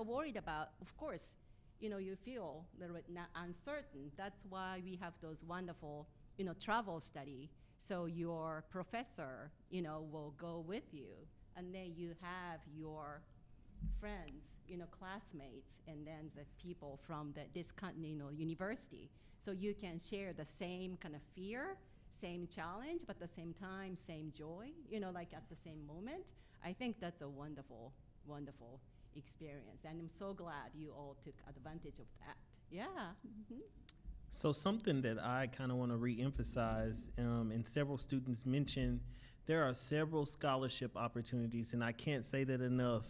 worried about, of course, you feel a little bit not uncertain. That's why we have those wonderful, travel study So your professor, will go with you, and then you have your friends, classmates, and then the people from this university. So you can share the same kind of fear, same challenge, but at the same time, same joy, like at the same moment. I think that's a wonderful, wonderful experience. And I'm so glad you all took advantage of that. Yeah. Hmm. So something that I kind of want to re-emphasize, and several students mentioned, there are several scholarship opportunities, and I can't say that enough.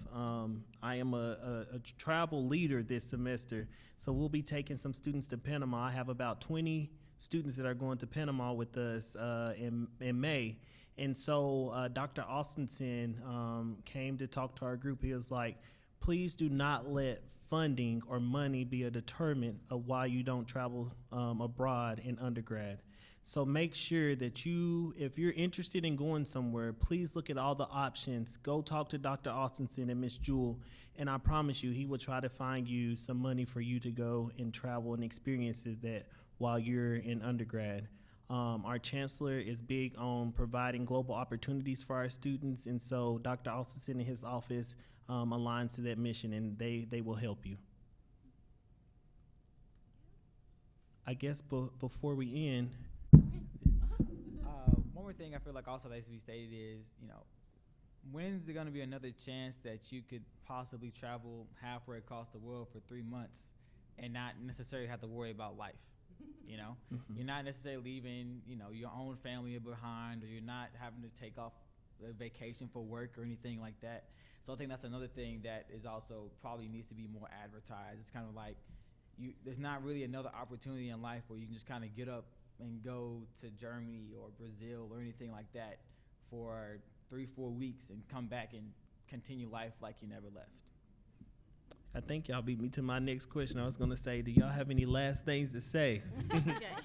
I am a travel leader this semester, so we'll be taking some students to Panama. I have about 20 students that are going to Panama with us in May. And so Dr. Austinson came to talk to our group. He was like, please do not let funding or money be a deterrent of why you don't travel abroad in undergrad. So make sure that if you're interested in going somewhere, please look at all the options. Go talk to Dr. Austinson and Miss Jewel, and I promise you, he will try to find you some money for you to go and travel and experiences that while you're in undergrad. Our chancellor is big on providing global opportunities for our students, and so Dr. Austinson and his office aligns to that mission, and they will help you. I guess before we end, One more thing I feel like also needs to be stated is, when's there going to be another chance that you could possibly travel halfway across the world for 3 months and not necessarily have to worry about life? You're not necessarily leaving, your own family behind, or you're not having to take off a vacation for work or anything like that. So I think that's another thing that is also probably needs to be more advertised. It's kind of like there's not really another opportunity in life where you can just kind of get up and go to Germany or Brazil or anything like that for 3-4 weeks and come back and continue life like you never left. I think y'all beat me to my next question. I was going to say, do y'all have any last things to say? Okay.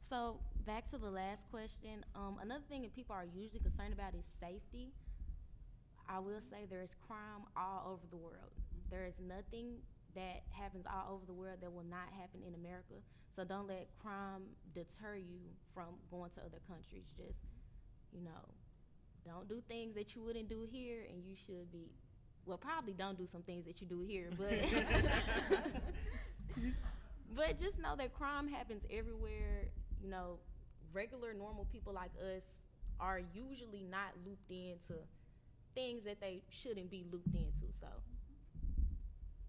So back to the last question. Another thing that people are usually concerned about is safety. I will say there's crime all over the world. There is nothing that happens all over the world that will not happen in America. So don't let crime deter you from going to other countries. Just, you know, don't do things that you wouldn't do here, and you should be. Well, probably don't do some things that you do here, but but just know that crime happens everywhere. You know, regular normal people like us are usually not looped into things that they shouldn't be looped into. So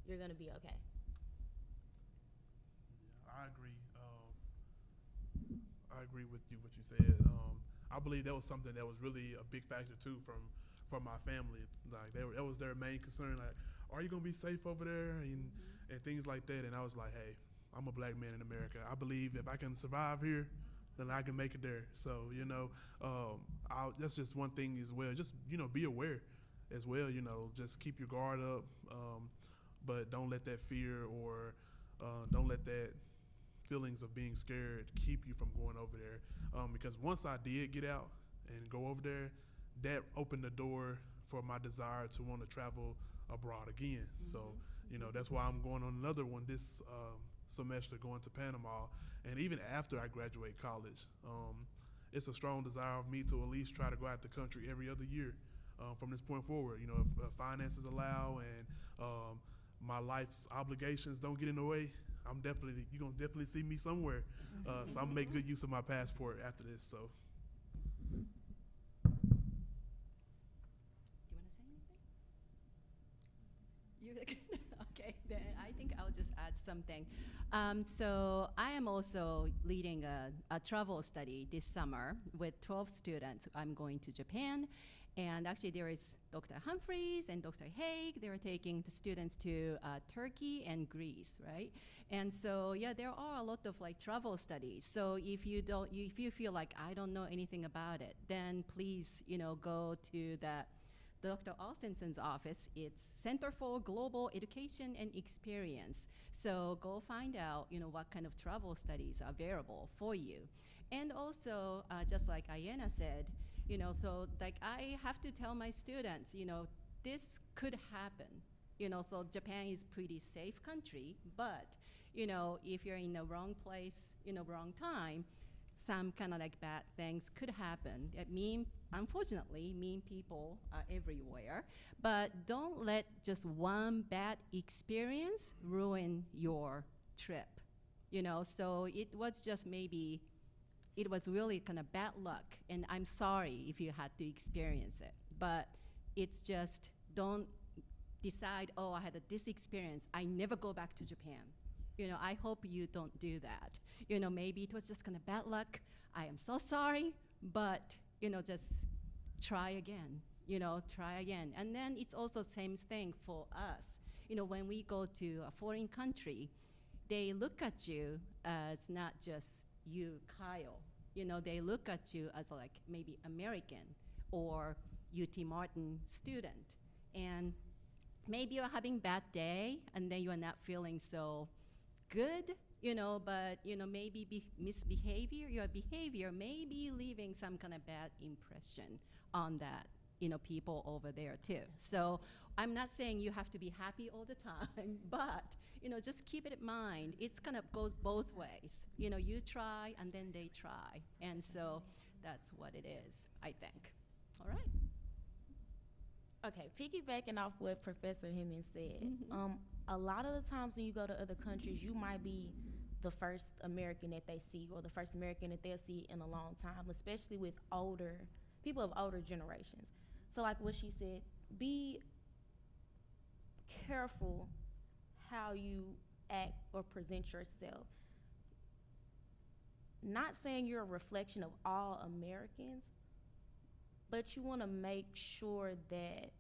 you're gonna be okay. Yeah, I agree with you what you said. I believe that was something that was really a big factor too from my family. Like that was their main concern. Like, are you gonna be safe over there and things like that? And I was like, hey, I'm a black man in America. I believe if I can survive here, then I can make it there. So that's just one thing as well. Just be aware as well. Just keep your guard up, but don't let that fear or don't let that feelings of being scared keep you from going over there. Because once I did get out and go over there, that opened the door for my desire to want to travel abroad again. So, that's why I'm going on another one this semester, going to Panama. And even after I graduate college, it's a strong desire of me to at least try to go out the country every other year from this point forward. If finances allow and my life's obligations don't get in the way, you're gonna definitely see me somewhere. So I'm gonna make good use of my passport after this. So Do you want to say anything? Okay, then I think I'll just add something. So I am also leading a travel study this summer with 12 students. I'm going to Japan, and actually there is Dr. Humphreys and Dr. Haig. They are taking the students to Turkey and Greece, right? And so yeah, there are a lot of like travel studies. So if you feel like I don't know anything about it, then please go to the Dr. Austinson's office. It's Center for Global Education and Experience. So go find out, what kind of travel studies are available for you. And also, just like Ayana said, so like I have to tell my students, this could happen. So Japan is pretty safe country, but if you're in the wrong place, wrong time, some kind of like bad things could happen. Unfortunately, mean people are everywhere. But don't let just one bad experience ruin your trip. So it was just maybe it was really kind of bad luck, and I'm sorry if you had to experience it. But it's just don't decide, oh, I had this experience, I never go back to Japan. I hope you don't do that. Maybe it was just kind of bad luck. I am so sorry, but just try again. Try again. And then it's also same thing for us. When we go to a foreign country, they look at you as not just you, Kyle. They look at you as like maybe American or UT Martin student. And maybe you're having bad day and then you are not feeling so good, but maybe misbehavior, your behavior may be leaving some kind of bad impression on that, people over there too. So I'm not saying you have to be happy all the time, but just keep it in mind. It's kind of goes both ways. You try and then they try, and so that's what it is, I think. All right. Okay, piggybacking off what Professor Hemming said, Mhm. a lot of the times when you go to other countries, you might be the first American that they see or the first American that they'll see in a long time, especially with older people of older generations. So, like what she said, be careful how you act or present yourself. Not saying you're a reflection of all Americans, but you want to make sure that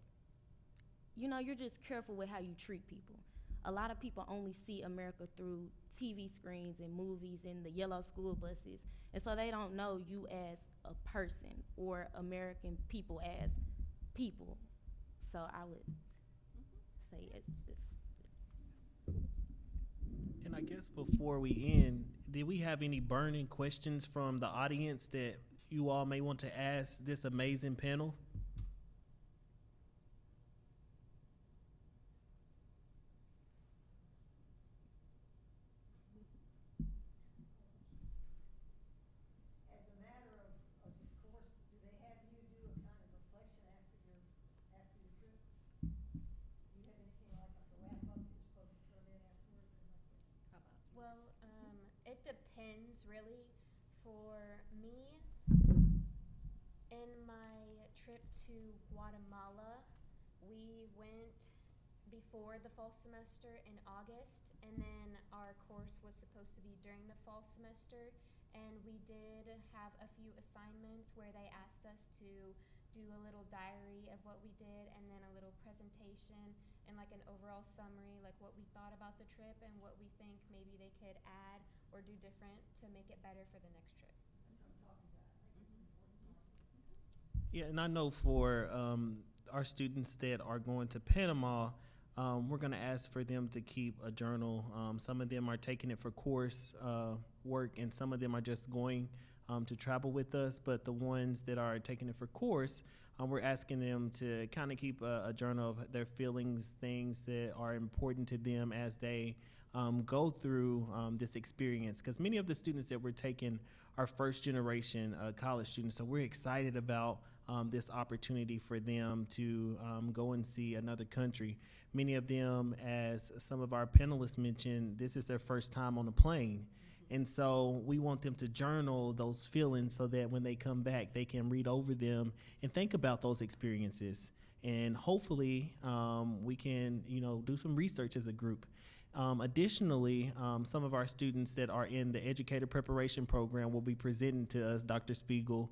you're just careful with how you treat people. A lot of people only see America through TV screens and movies and the yellow school buses, and so they don't know you as a person or American people as people. So I would say it's just. And I guess before we end, did we have any burning questions from the audience that you all may want to ask this amazing panel? As a matter of discourse, do they have you do a kind of reflection after your trip? Do you have anything like a wrap up you're supposed to turn in afterwards or not yet? How about Well, yours? it depends really. For me, in my trip to Guatemala, we went before the fall semester in August, and then our course was supposed to be during the fall semester. And we did have a few assignments where they asked us to do a little diary of what we did, and then a little presentation and like an overall summary, like what we thought about the trip and what we think maybe they could add or do different to make it better for the next trip. That's what I'm talking about. I think it's an important part. Yeah, and I know for our students that are going to Panama, we're going to ask for them to keep a journal. Some of them are taking it for course work, and some of them are just going to travel with us. But the ones that are taking it for course, we're asking them to kind of keep a journal of their feelings, things that are important to them as they go through this experience. Because many of the students that we're taking are first generation college students, so we're excited about this opportunity for them to go and see another country. Many of them, as some of our panelists mentioned, this is their first time on a plane. And so we want them to journal those feelings so that when they come back, they can read over them and think about those experiences. And hopefully, we can, do some research as a group. Additionally, some of our students that are in the educator preparation program will be presenting to us, Dr. Spiegel,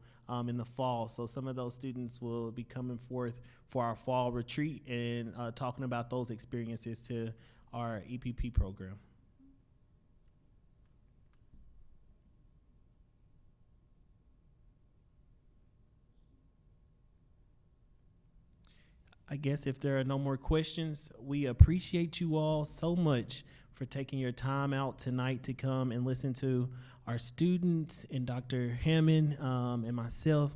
in the fall. So some of those students will be coming forth for our fall retreat and talking about those experiences to our EPP program. I guess if there are no more questions, we appreciate you all so much for taking your time out tonight to come and listen to our students and Dr. Hammond and myself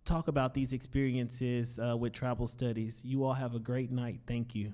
talk about these experiences with travel studies. You all have a great night. Thank you.